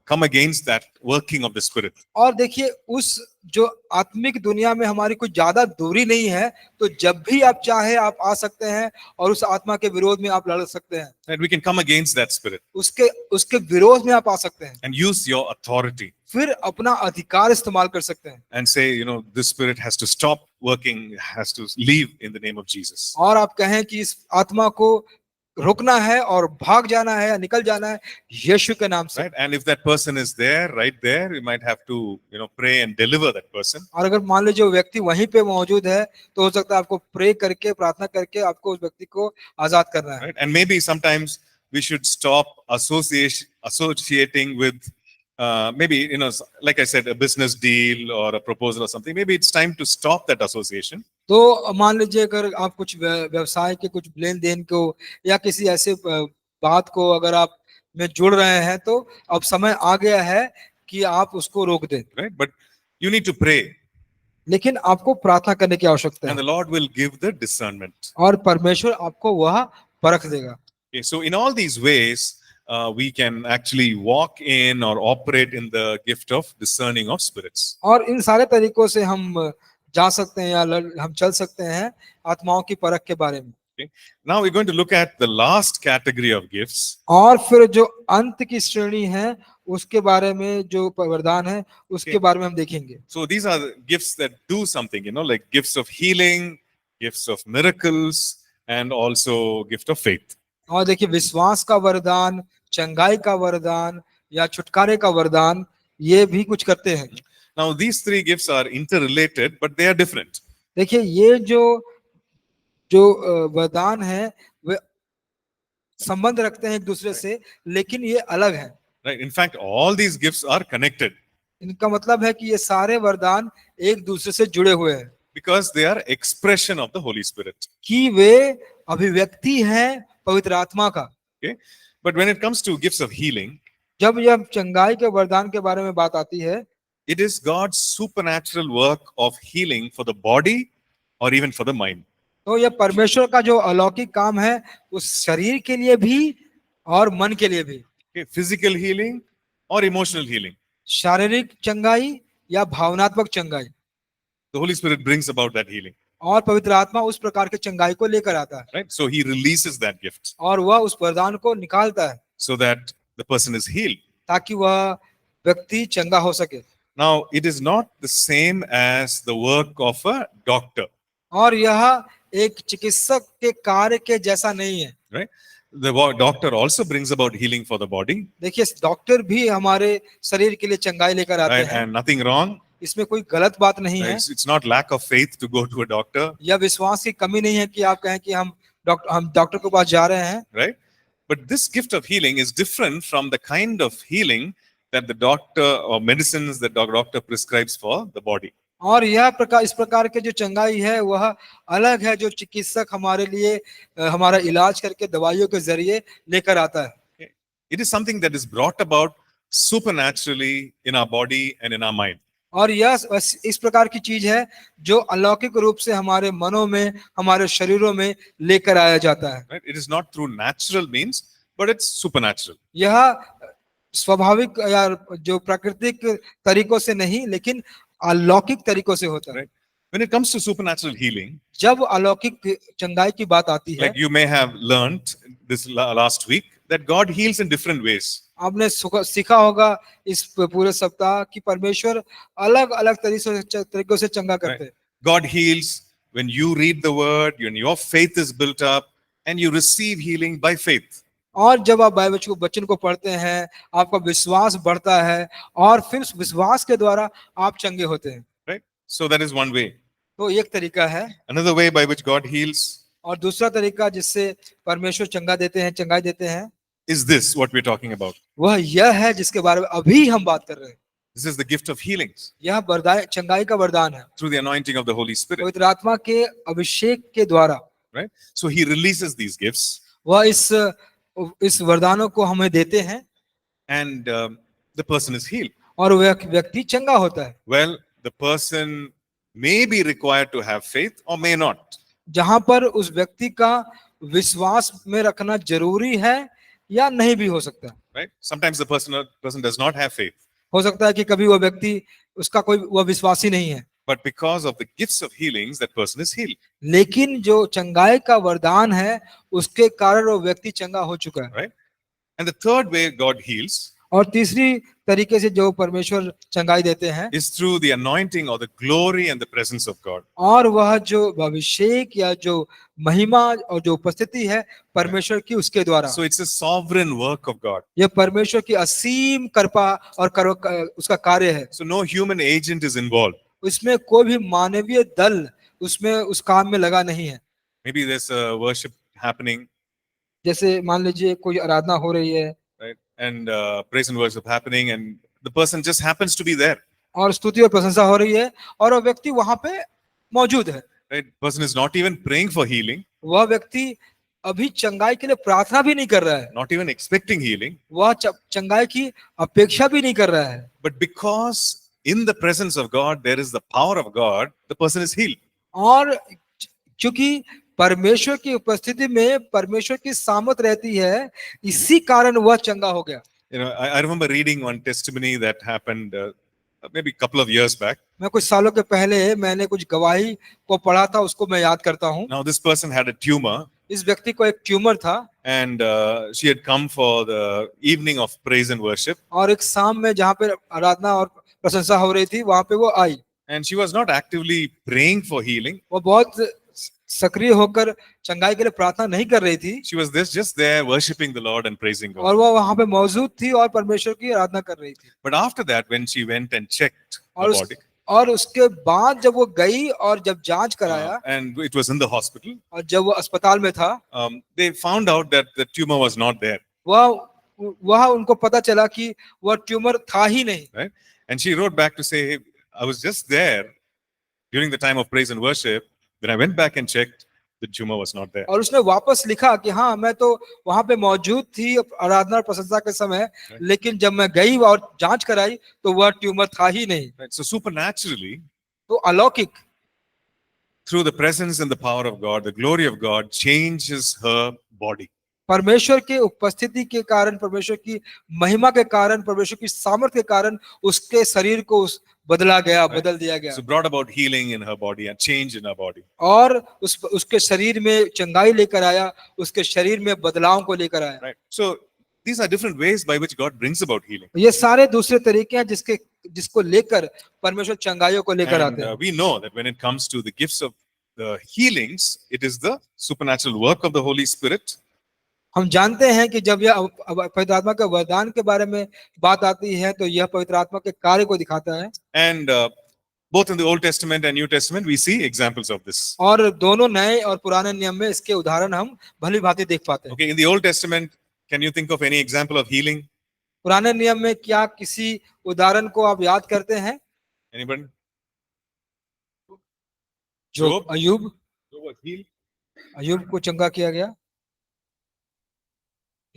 come against that working of the spirit. और देखिए, उस जो आत्मिक दुनिया में हमारी कोई ज्यादा दूरी नहीं है, तो जब भी आप चाहे आप आ सकते हैं और उस आत्मा के विरोध में आप लड़ सकते हैं। And we can come against that spirit उसके विरोध में आप आ सकते हैं, and use your authority फिर अपना अधिकार इस्तेमाल कर सकते हैं, and say, this spirit has to stop working, has to leave in the name of Jesus. और आप कहें कि इस आत्मा को रोकना है और भाग जाना है या निकल जाना है यीशु के नाम से। Right? And if that person is there, right there, you might have to, pray and deliver that person. और अगर मान लीजिए व्यक्ति वहीं पे मौजूद है, तो हो सकता है आपको प्रे करके, प्रार्थना करके आपको उस व्यक्ति को आजाद करना है। Right? And maybe sometimes we should stop associating with, maybe, like I said, a business deal or a proposal or something. Maybe it's time to stop that association. तो मान लीजिए अगर आप कुछ व्यवसाय के कुछ लेन देन को या किसी ऐसे बात को अगर आप में जुड़ रहे हैं, तो अब समय आ गया है कि आप उसको रोक दें। Right? But you need to pray. लेकिन आपको प्रार्थना करने की आवश्यकता And है, the Lord will give the discernment. और परमेश्वर आपको वह परख देगा। Okay, so in all these ways, we can actually walk in or operate in the gift of discerning of spirits. और इन सारे तरीकों से हम जा सकते हैं या हम चल सकते हैं आत्माओं की परख के बारे में। Okay. Now we're going to look at the last category of gifts. और फिर जो अंत की श्रेणी है उसके बारे में, जो वरदान है उसके बारे में हम देखेंगे। So these are the gifts that do something, like gifts of healing, gifts of miracles, and also gift of faith. और देखिए, विश्वास का वरदान, चंगाई का वरदान या छुटकारे का वरदान, ये भी कुछ करते हैं। Now these three gifts are interrelated, but they are different. देखिए, ये जो वरदान है वे संबंध रखते हैं एक दूसरे से, लेकिन ये अलग है। Right? In fact, all these gifts are connected इनका मतलब है कि ये सारे वरदान एक दूसरे से जुड़े हुए हैं, because they are expression of the Holy Spirit. कि वे अभिव्यक्ति हैं पवित्र आत्मा का। Okay? But when it comes to gifts of healing, जब यह चंगाई के वरदान के बारे में बात आती है, it is God's supernatural work of healing for the body or even for the mind. तो यह परमेश्वर का जो अलौकिक काम है उस शरीर के लिए भी और मन के लिए भी। Okay? Physical healing or emotional healing. शारीरिक चंगाई या भावनात्मक चंगाई, The Holy Spirit brings about that healing. और पवित्र आत्मा उस प्रकार के चंगाई को लेकर आता है, Right? So he releases that gift और वह उस वरदान को निकालता है so that the person is healed. ताकि वह व्यक्ति चंगा हो सके। Now, it is not the same as the work of a doctor. और यह एक चिकित्सक के कार्य के जैसा नहीं है। Right? The doctor also brings about healing for the body. देखिए, डॉक्टर भी हमारे शरीर के लिए चंगाई लेकर आते Right? हैं, And nothing wrong. इसमें कोई गलत बात नहीं Right? है। It's not lack of faith to go to a doctor. यह विश्वास की कमी नहीं है कि आप कहें कि हम डॉक्टर के पास जा रहे हैं। Right? But this gift of healing is different from the kind of healing that the doctor or medicines that the doctor prescribes for the body. और इस प्रकार के जो चंगाई है वह अलग है जो चिकित्सक हमारे लिए हमारा इलाज करके दवाइयों के जरिए लेकर आता है। It is something that is brought about supernaturally in our body and in our mind. और यह इस प्रकार की चीज है जो अलौकिक रूप से हमारे मनों में, हमारे शरीरों में लेकर आया जाता है। Right? It is not through natural means, but it's supernatural. यह स्वाभाविक या जो प्राकृतिक तरीकों से नहीं, लेकिन अलौकिक तरीकों से होता है। Right? When it comes to supernatural healing, जब अलौकिक चंगाई की बात आती है, like you may have learned this last week, that God heals in different ways. आपने सीखा होगा इस पूरे सप्ताह कि परमेश्वर अलग अलग तरीकों से चंगा करते हैं। God heals when you read the word, when your faith is built up, and you receive healing by faith. और जब आप बाइबल को वचन को पढ़ते हैं, आपका विश्वास बढ़ता है और फिर उस विश्वास के द्वारा आप चंगे होते हैं। Right? So that is one way. तो एक तरीका है। Another way by which God heals और दूसरा तरीका जिससे परमेश्वर चंगाई देते हैं, is this, what we're talking about. वह यह है जिसके बारे में अभी हम बात कर रहे हैं। This is the gift of healings यह वरदान, चंगाई का वरदान है through the anointing of the Holy Spirit. पवित्र आत्मा के अभिषेक के द्वारा। Right? So he releases these gifts, वह इस वरदानों को हमें देते हैं and the person is healed. और वह व्यक्ति चंगा होता है। Well, the person may be required to have faith or may not. जहां पर उस व्यक्ति का विश्वास में रखना जरूरी है या नहीं भी हो सकता है। Right? Sometimes the person does not have faith, हो सकता है कि कभी वह व्यक्ति उसका वह विश्वासी नहीं है, but because of the gifts of healings, that person is healed. लेकिन जो चंगाई का वरदान है उसके कारण वो व्यक्ति चंगा हो चुका है। Right? And the third way God heals और तीसरी तरीके से जो परमेश्वर चंगाई देते हैं is through the anointing or the glory and the presence of God. और वह जो अभिषेक या जो महिमा और जो उपस्थिति है परमेश्वर की, उसके द्वारा। So it's a sovereign work of God. यह परमेश्वर की असीम कृपा और उसका कार्य है। So no human agent is involved. उसमें कोई भी मानवीय दल उसमें उस काम में लगा नहीं है। Maybe there's a worship happening, जैसे मान लीजिए कोई आराधना हो रही है right? And praise and worship happening, and the person just happens to be there. और स्तुति और प्रशंसा हो रही है और वह व्यक्ति वहां पे मौजूद है। Right? Person is not even praying for healing, वह व्यक्ति अभी चंगाई के लिए प्रार्थना भी नहीं कर रहा है, not even expecting healing, वह चंगाई की अपेक्षा भी नहीं कर रहा है, but because in the presence of God there is the power of God, the person is healed. और क्योंकि परमेश्वर की उपस्थिति में परमेश्वर की सामर्थ रहती है, इसी कारण वह चंगा हो गया। You know, I remember reading one testimony that happened maybe a couple of years back. मैं कुछ सालों के पहले मैंने कुछ गवाही को पढ़ा था, उसको मैं याद करता हूँ। Now this person had a tumor, इस व्यक्ति को एक ट्यूमर था and she had come for the evening of praise and worship, और एक शाम में जहाँ पे आराधना और प्रशंसा हो रही थी वहां पे वो आई। and she was not actively praying for healing. वो बहुत सक्रिय होकर चंगाई के लिए प्रार्थना नहीं कर रही थी, She was just there worshiping the Lord and praising God. और वो वहां पे मौजूद थी और परमेश्वर की आराधना कर रही थी। But after that, when she went and checked her और body, और उसके बाद जब वो गई और जब जांच कराया and it was in the hospital, और जब वो अस्पताल में था, they found out that the tumor was not there. वह उनको पता चला कि वह ट्यूमर था ही नहीं। Right? And she wrote back to say, hey, I was just there during the time of praise and worship. When I went back and checked, the tumor was not there. और उसने वापस लिखा कि हाँ मैं तो वहां पे मौजूद थी आराधना और प्रशंसा के समय, लेकिन जब मैं गई और जांच कराई तो वह ट्यूमर था ही नहीं। Right? So supernaturally, तो अलौकिक through the presence and the power of God, the glory of God changes her body. परमेश्वर के उपस्थिति के कारण, परमेश्वर की महिमा के कारण, परमेश्वर की सामर्थ्य के कारण उसके शरीर को बदला गया, बदल दिया गया। So brought about healing in her body and change in her body. और उसके शरीर में चंगाई लेकर आया, उसके शरीर में बदलाव को लेकर आया। Right. So these are different ways by which God brings about healing. ये सारे दूसरे तरीके हैं जिसको लेकर परमेश्वर चंगाइयों को लेकर आते And हैं। we know that when it comes to the gifts of the healings, it is the supernatural work of the Holy Spirit. हम जानते हैं कि जब यह पवित्र आत्मा के वरदान के बारे में बात आती है तो यह पवित्र आत्मा के कार्य को दिखाता है। And both in the Old Testament and New Testament, we see examples of this. और दोनों नए और पुराने नियम में इसके उदाहरण हम भली भांति देख पाते हैं। Okay, in the Old Testament, can you think of any example of healing? पुराने नियम में क्या किसी उदाहरण को आप याद करते हैं? Anybody? जो अय्यूब was healed. अय्यूब को चंगा किया गया,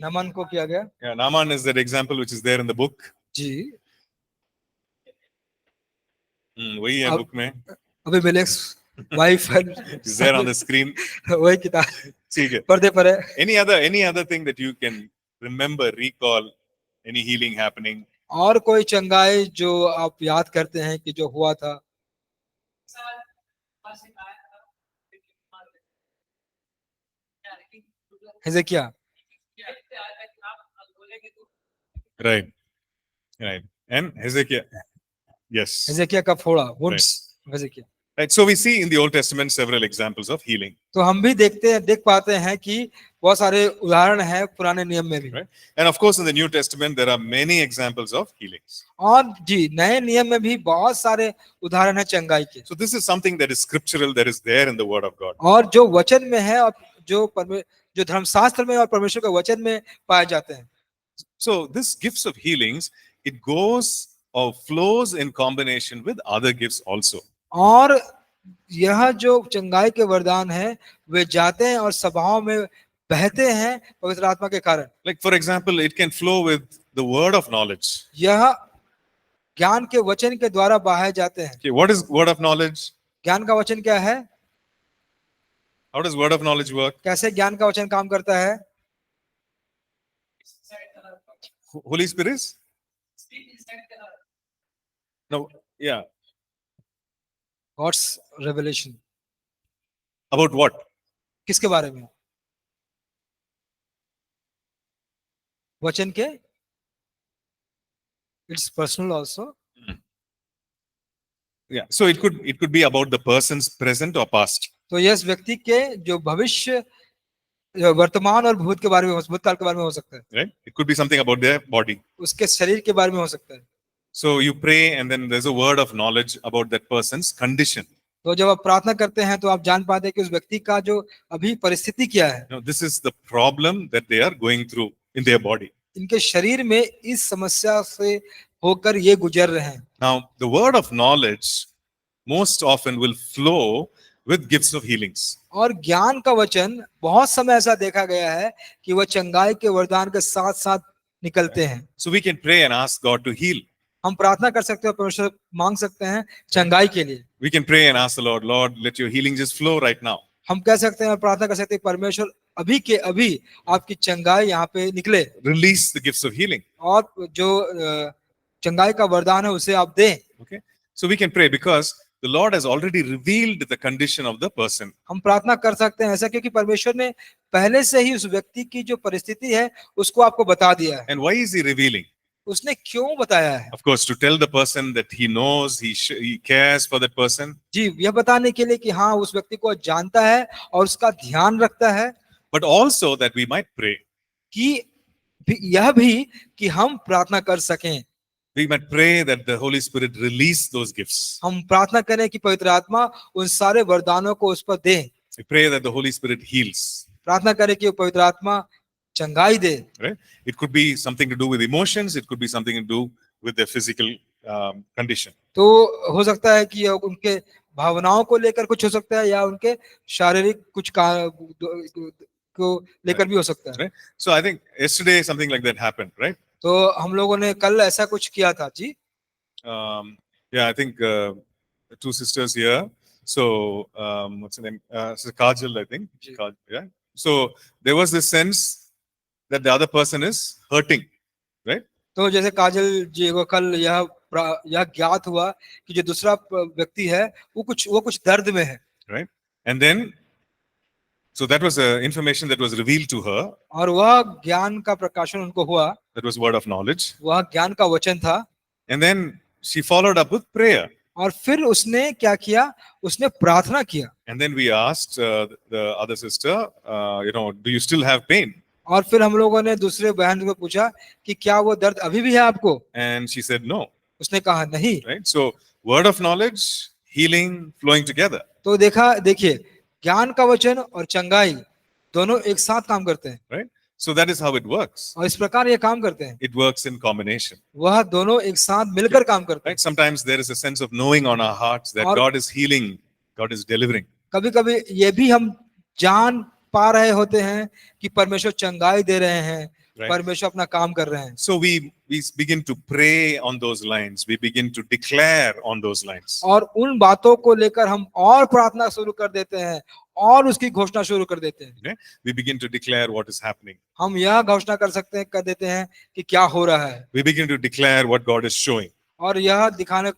नमन को किया गया। Yeah, Naaman is that example which is there in the book. जी वही है book में. अभी millets wife Is there on the screen. वही किताब ठीक है. पर्दे पर है। Any other thing that you can remember, recall, any healing happening? और कोई चंगाई जो आप याद करते हैं कि जो हुआ था? हिजकिय्याह। Right. And Hezekiah. Yes. हिजकिय्याह का फोड़ा, wounds, Hezekiah. Right? So we see in the Old Testament several examples of healing. तो हम भी देख पाते हैं कि बहुत सारे उदाहरण हैं पुराने नियम में भी। Right? And of course, in the New Testament, there are many examples of healings. और जी नए नियम में भी बहुत सारे उदाहरण हैं चंगाई के। So this is something that is scriptural, that is there in the Word of God. और जो वचन में है और जो धर्मशास्त्र में और परमेश्वर के वचन में पाए जाते हैं। So this gifts of healings, it goes or flows in combination with other gifts also. और यह जो चंगाई के वरदान है वे जाते हैं और सभाओं में बहते हैं पवित्र आत्मा के कारण। Like for example, it can flow with the word of knowledge. यह ज्ञान के वचन के द्वारा बहाए जाते हैं। Okay, what is word of knowledge? ज्ञान का वचन क्या है? How does word of knowledge work? कैसे ज्ञान का वचन काम करता है? Holy Spirit? No, yeah. God's revelation About what? किसके बारे में? वचन के? It's personal also. Yeah. So it could be about the person's present or past. तो यह व्यक्ति के जो भविष्य वर्तमान और भूत के बारे में भूतकाल के बारे में हो सकता है। Right? It could be something about their body. उसके शरीर के बारे में हो सकता है। So you pray and then there's a word of knowledge about that person's condition. तो जब आप प्रार्थना करते हैं तो आप जान पाते हैं कि उस व्यक्ति का जो अभी परिस्थिति क्या है। Now, this is the problem that they are going through in their body. इनके शरीर में इस समस्या से होकर ये गुजर रहे हैं। Now, the word of knowledge most often will flow with gifts of healings. और ज्ञान का वचन बहुत समय ऐसा देखा गया है कि वह चंगाई के वरदान के साथ साथ निकलते हैं। So we can pray and ask God to heal. हम प्रार्थना कर सकते हैं, परमेश्वर मांग सकते हैं चंगाई के लिए। We can pray and ask the Lord, Lord, let your healing just flow right now. हम कह सकते हैं, प्रार्थना कर सकते हैं, परमेश्वर अभी के अभी आपकी चंगाई यहाँ पे निकले। Release the gifts of healing. और जो चंगाई का वरदान है उसे आप दें। Okay. So we can pray because the Lord has already revealed the condition of the person. हम प्रार्थना कर सकते हैं ऐसा क्योंकि परमेश्वर ने पहले से ही उस व्यक्ति की जो परिस्थिति है उसको आपको बता दिया है। And why is he revealing? उसने क्यों बताया है? Of course, to tell the person that he knows, he cares for that person. जी, यह बताने के लिए कि हाँ उस व्यक्ति को जानता है और उसका ध्यान रखता है। But also that we might pray. कि यह भी कि हम प्रार्थना कर सकें। We might pray that the Holy Spirit release those gifts. हम प्रार्थना करें कि पवित्र आत्मा उन सारे वरदानों को उस पर दे। We pray that the Holy Spirit heals. प्रार्थना करें कि पवित्र आत्मा चंगाई दे। Right? It could be something to do with emotions. It could be something to do with their physical condition. तो हो सकता है कि उनके भावनाओं को लेकर कुछ हो सकता है या उनके शारीरिक कुछ को लेकर भी हो सकता है। Right? So I think yesterday something like that happened, right? तो हम लोगों ने कल ऐसा कुछ किया था जी। Yeah, I think two sisters here. So what's her name? So Kajal, I think. Yeah. So there was this sense that the other person is hurting, right? तो जैसे काजल जी को कल यह ज्ञात हुआ कि जो दूसरा व्यक्ति है वो कुछ दर्द में है। Right? And then so that was information that was revealed to her. और वह ज्ञान का प्रकाशन उनको हुआ। That was word of knowledge. वह ज्ञान का वचन था। And then she followed up with prayer. और फिर उसने क्या किया? उसने प्रार्थना किया। And then we asked the other sister, do you still have pain? और फिर हम लोगों ने दूसरे बहन को पूछा कि क्या वो दर्द अभी भी है आपको? And she said no. उसने कहा नहीं। Right? So word of knowledge, healing flowing together. तो देखिए ज्ञान का वचन और चंगाई दोनों एक साथ काम करते हैं। Right? So that is how it works. और इस प्रकार ये काम करते हैं। It works in combination. वह दोनों एक साथ मिलकर काम करते हैं। Right? Sometimes there is a sense of knowing on our hearts that God is healing, God is delivering. कभी-कभी ये भी हम जान पा रहे होते हैं कि परमेश्वर चंगाई दे रहे हैं, परमेश्वर अपना काम कर रहे हैं। So we begin to pray on those lines. We begin to declare on those lines. और उन बातों को लेकर हम और प्रार्थना शुरू कर देते हैं और उसकी घोषणा शुरू कर देते हैं। Okay? We begin to declare what is happening. हम यह घोषणा कर देते हैं कि क्या हो रहा है। We begin to declare what God is showing. और यह दिखाने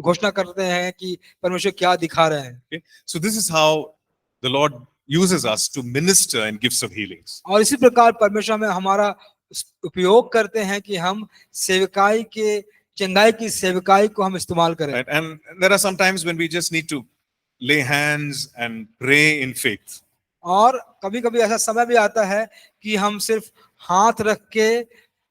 घोषणा करते हैं कि परमेश्वर क्या दिखा रहे हैं। Okay? So this is how the Lord uses us to minister in gifts of healings. और इसी प्रकार परमेश्वर में हमारा उपयोग करते हैं कि हम सेवकाई के चंगाई की सेवकाई को हम इस्तेमाल करें। Right? And there are some times when we just need to lay hands and pray in faith. और कभी कभी ऐसा समय भी आता है कि हम सिर्फ हाथ रख के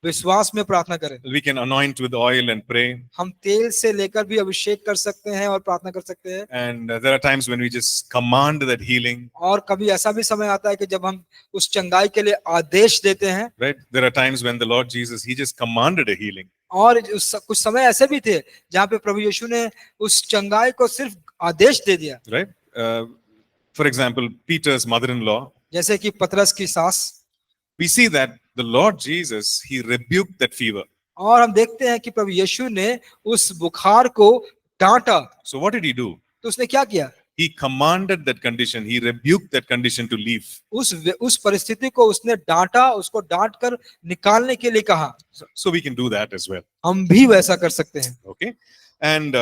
विश्वास में प्रार्थना करें। We can anoint with oil and pray. हम तेल से लेकर भी अभिषेक कर सकते हैं और प्रार्थना कर सकते हैं। And there are times when we just command that healing. और कभी ऐसा भी समय आता है कि जब हम उस चंगाई के लिए आदेश देते हैं। Right? There are times when the Lord Jesus, he just commanded a healing. और कुछ समय ऐसे भी थे जहाँ पे प्रभु यीशु ने उस चंगाई को सिर्फ आदेश दे दिया। Right? For example, Peter's mother-in-law, जैसे कि पतरस की सास, we see that the Lord Jesus, he rebuked that fever. और हम देखते हैं कि प्रभु यीशु ने उस बुखार को डांटा। So what did he do? तो उसने क्या किया? He commanded that condition. He rebuked that condition to leave. उस परिस्थिति को उसने डांटा, उसको डांट कर निकालने के लिए कहा। So we can do that as well. हम भी वैसा कर सकते हैं। Okay. And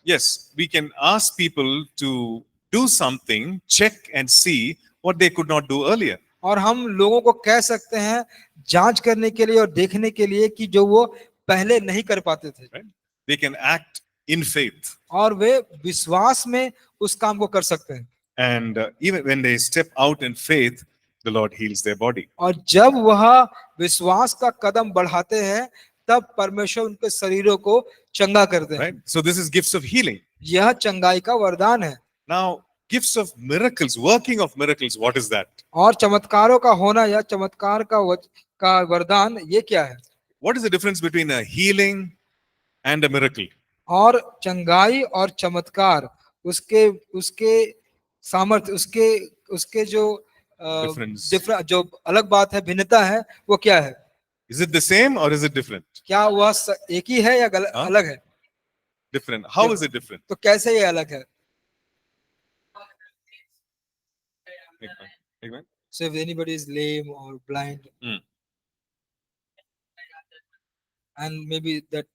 yes, we can ask people to do something, check and see what they could not do earlier. और हम लोगों को कह सकते हैं जांच करने के लिए और देखने के लिए कि जो वो पहले नहीं कर पाते थे। Right? They can act in faith. और वे विश्वास में उस काम को कर सकते हैं। And even when they step out in faith, the Lord heals their body. और जब वह विश्वास का कदम बढ़ाते हैं तब परमेश्वर उनके शरीरों को चंगा करते हैं। Right? So this is gifts of healing. यह चंगाई का वरदान है। Now, gifts of miracles, working of miracles, what is that? और चमत्कारों का होना या चमत्कार का वरदान ये क्या है? What is the difference between a healing and a miracle? और चंगाई और चमत्कार उसके सामर्थ्य उसके जो Difference. जो अलग बात है, भिन्नता है, वो क्या है? Is it the same or is it different? क्या वह एक ही है या अलग है? Different. How is it different? तो कैसे ये अलग है? एक minute. So if anybody is lame or blind, and maybe that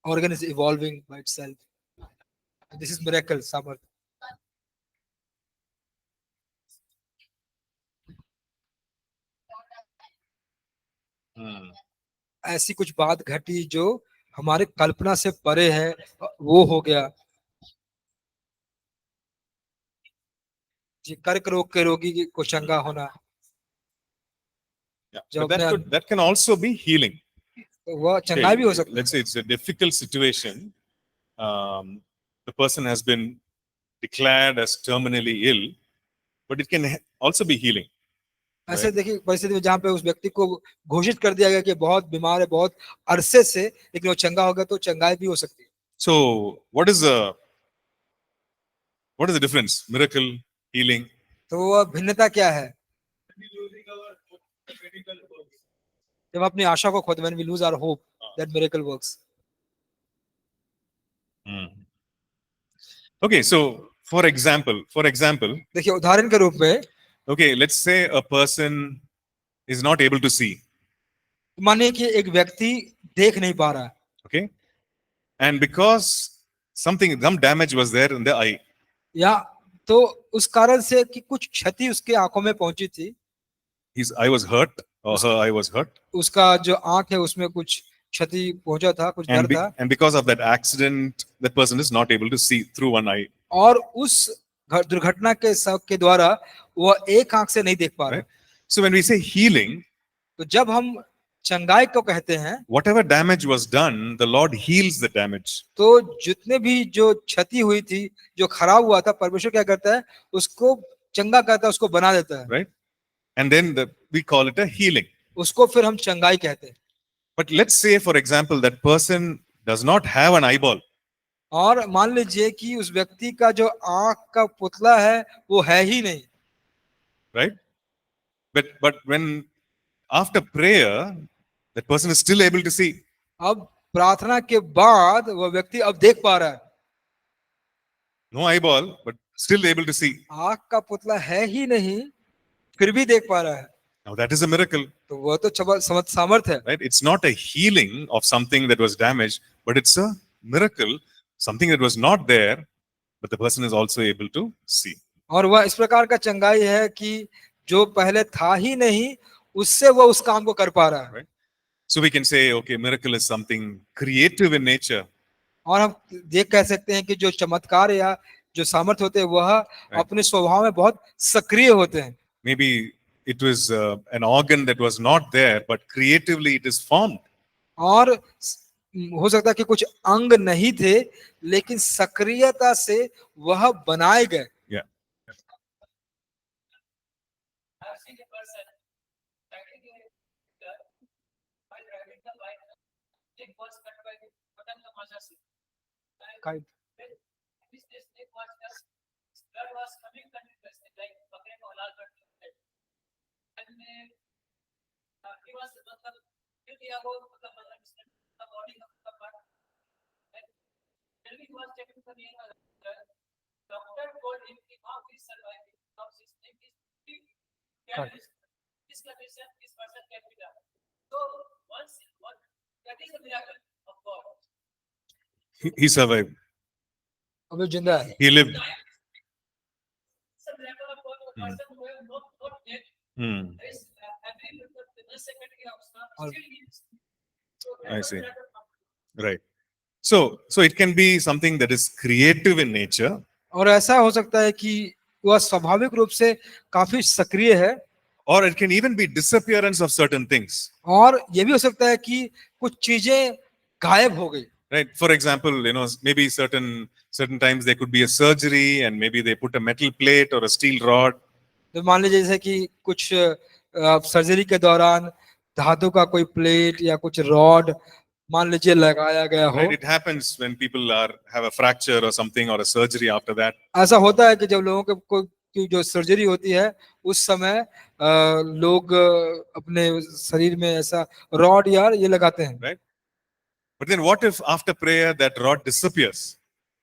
organ is evolving by itself, this is miracle, Samarth. ऐसी कुछ बात घटी जो हमारे कल्पना से परे है, वो हो गया। जी, कर्क रोग के रोगी को चंगा होना। Yeah, but that can also be healing. तो वह चंगाई भी हो सकता है। Let's say it's a difficult situation. The person has been declared as terminally ill, but it can also be healing. ऐसे देखिए परिस्थिति में जहाँ पे उस व्यक्ति को घोषित कर दिया गया कि बहुत बीमार है, बहुत अरसे से, लेकिन वो चंगा हो गया, तो चंगाई भी हो सकती है। So what is the difference? Miracle, healing. तो वह भिन्नता क्या है? जब अपनी आशा को खोते, when we lose our hope, that miracle works. Okay, so for example, देखिए उदाहरण के रूप में, okay, let's say a person is not able to see. मानिए कि एक व्यक्ति देख नहीं पा रहा है। Okay, and because some damage was there in the eye. या तो उस कारण से कि कुछ क्षति उसके आंखों में पहुंची थी। His eye was hurt or her eye was hurt. उसका जो आंख है उसमें कुछ क्षति पहुंचा था, कुछ डर था। And because of that accident, that person is not able to see through one eye. और उस दुर्घटना के द्वारा वह एक आंख से नहीं देख पा रहा। Right? So when we say healing, तो जब हम चंगाई को कहते हैं, whatever damage was done, the Lord heals the damage. तो जितने भी जो क्षति हुई थी, जो खराब हुआ था, परमेश्वर क्या करता है? उसको चंगा करता है, उसको बना देता है। Right? And then we call it a healing. उसको फिर हम चंगाई कहते हैं। But let's say, for example, that person does not have an eyeball. और मान लीजिए कि उस व्यक्ति का जो आंख का पुतला है वो है ही नहीं। Right? But when after prayer, that person is still able to see. अब प्रार्थना के बाद वह व्यक्ति अब देख पा रहा है। No eyeball, but still able to see. आंख का पुतला है ही नहीं, फिर भी देख पा रहा है। Now that is a miracle. तो वह तो सामर्थ है। Right? It's not a healing of something that was damaged, but it's a miracle, something that was not there, but the person is also able to see. और वह इस प्रकार का चंगाई है कि जो पहले था ही नहीं, उससे वह उस काम को कर पा रहा है। Right? So we can say, okay, miracle is something creative in nature. और हम ये कह सकते हैं कि जो चमत्कार या जो सामर्थ होते हैं वह अपने स्वभाव में बहुत सक्रिय होते हैं। Maybe it was an organ that was not there, but creatively it is formed. और हो सकता है कि कुछ अंग नहीं थे लेकिन सक्रियता से वह बनाए गए। Yeah. He survived. अभी जिंदा है। He lived. Hmm. I see. Right. So it can be something that is creative in nature, और ऐसा हो सकता है कि वह स्वाभाविक रूप से काफी सक्रिय है, or it can even be disappearance of certain things. और ये भी हो सकता है कि कुछ चीजें गायब हो गई। Right. For example, maybe certain times there could be a surgery, and maybe they put a metal plate or a steel rod. तो मान लीजिए जैसे कि कुछ सर्जरी के दौरान धातु का कोई प्लेट या कुछ रॉड मान लीजिए लगाया गया हो। Right. It happens when people have a fracture or something, or a surgery after that. ऐसा होता है कि जब लोगों के की जो सर्जरी होती है उस समय लोग अपने शरीर में ऐसा रॉड या ये लगाते हैं। Right. But then what if after prayer that rod disappears?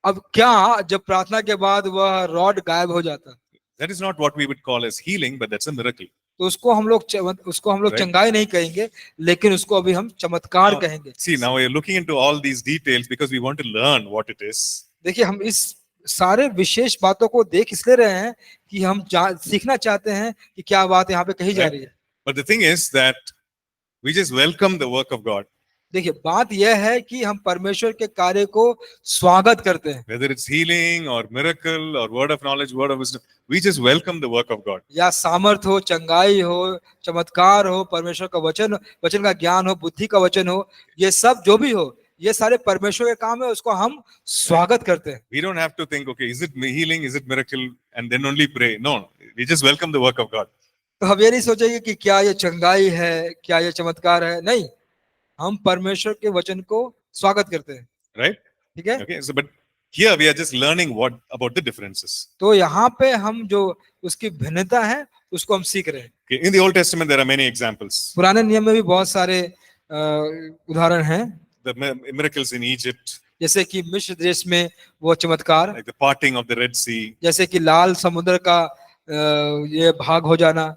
अब क्या जब प्रार्थना के बाद वह रॉड गायब हो जाता? That is not what we would call as healing, but that's a miracle. तो उसको हम लोग Right. चंगाई नहीं कहेंगे, लेकिन उसको अभी हम चमत्कार कहेंगे। See, now we are looking into all these details because we want to learn what it is. देखिए हम इस सारे विशेष बातों को देख इसलिए रहे हैं कि हम सीखना चाहते हैं कि क्या बात यहाँ पे कही जा रही है। But the thing is that we just welcome the work of God. देखिए बात यह है कि हम परमेश्वर के कार्य को स्वागत करते हैं। Whether it's healing or miracle or word of knowledge, word of wisdom, we just welcome the work of God. या सामर्थ हो, चंगाई हो, चमत्कार हो, परमेश्वर का वचन का ज्ञान हो, बुद्धि का वचन हो, ये सब जो भी हो, ये सारे परमेश्वर के काम है, उसको हम स्वागत करते हैं। We don't have to think, okay, is it healing, is it miracle, and then only pray. No, we just welcome the work of God. तो हम ये नहीं सोचेंगे कि क्या ये चंगाई है, क्या ये चमत्कार है, नहीं, हम परमेश्वर के वचन को स्वागत करते हैं। Right? ठीक है? Okay, so but here we are just learning what about the differences. तो यहाँ पे हम जो उसकी भिन्नता है उसको हम सीख रहे हैं। Okay, in the Old Testament there are many examples. पुराने नियम में भी बहुत सारे उदाहरण हैं। The miracles in Egypt, जैसे कि मिस्र देश में वो चमत्कार, like the parting of the Red Sea, जैसे कि लाल समुद्र का ये भाग हो जाना,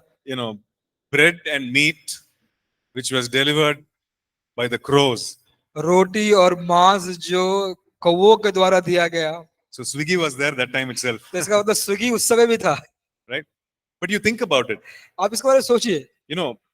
bread and meat which was delivered by the crows. रोटी और मांस जो कौवों के द्वारा दिया गया। So Swiggy was there that time itself. तो इसका मतलब स्विगी उस समय भी था। Right? But you think about it. आप इसके बारे में सोचिए।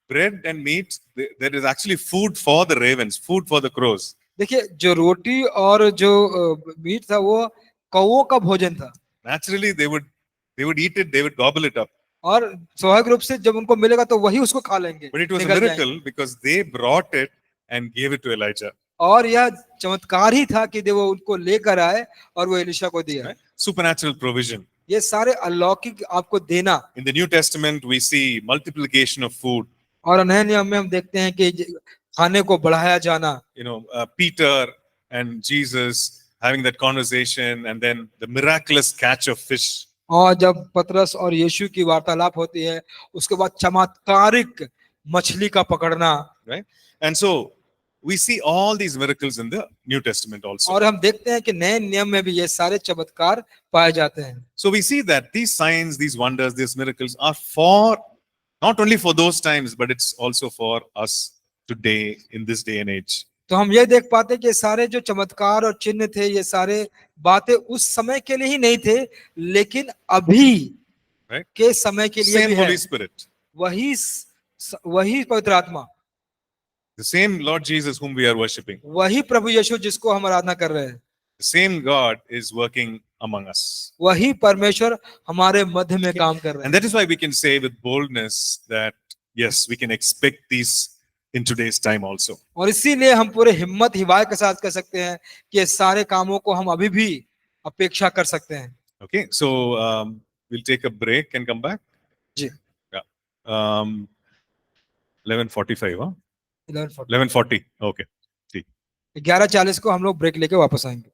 Bread and meat, there is actually food for the ravens, food for the crows. देखिए जो रोटी और जो मीट था वो कौवों का भोजन था। Naturally they would eat it, they would gobble it up. और स्वाभाविक रूप से जब उनको मिलेगा तो वही उसको खा लेंगे। But it was a miracle because they brought it and gave it to Elijah. और यह चमत्कार ही था कि वो उनको लेकर आए और वो एलीशा को दिया। Right? Supernatural provision. ये सारे अलौकिक आपको देना। In the New Testament we see multiplication of food. और नए नियम में हम देखते हैं कि खाने को बढ़ाया जाना। Peter and Jesus having that conversation, and then the miraculous catch of fish. और जब पतरस और यीशु की वार्तालाप होती है उसके बाद चमत्कारिक मछली का पकड़ना। Right? And so we see all these miracles in the New Testament also. और हम देखते हैं कि नए नियम में भी ये सारे चमत्कार पाए जाते हैं। So we see that these signs, these wonders, these miracles are for not only for those times, but it's also for us today in this day and age. तो हम ये देख पाते कि सारे जो चमत्कार और चिन्ह थे ये सारे बातें उस समय के लिए ही नहीं थे, लेकिन अभी के समय के लिए भी है। Holy Spirit. वही पवित्र आत्मा। The same Lord Jesus whom we are worshipping, वही प्रभु यीशु जिसको हम आराधना कर रहे हैं, the same God is working among us. वही परमेश्वर हमारे मध्य में काम कर रहे And हैं। that is why we can say with boldness that yes, we can expect these in today's time also. और इसीलिए हम पूरे हिम्मत हिवाय के साथ कह सकते हैं कि ये सारे कामों को हम अभी भी अपेक्षा कर सकते हैं। Okay, so we'll take a break and come back. Ji, Yeah. 11:45, huh? 11:40 11:40. Okay. See. 11:40 को हम लोग ब्रेक लेके वापस आएंगे।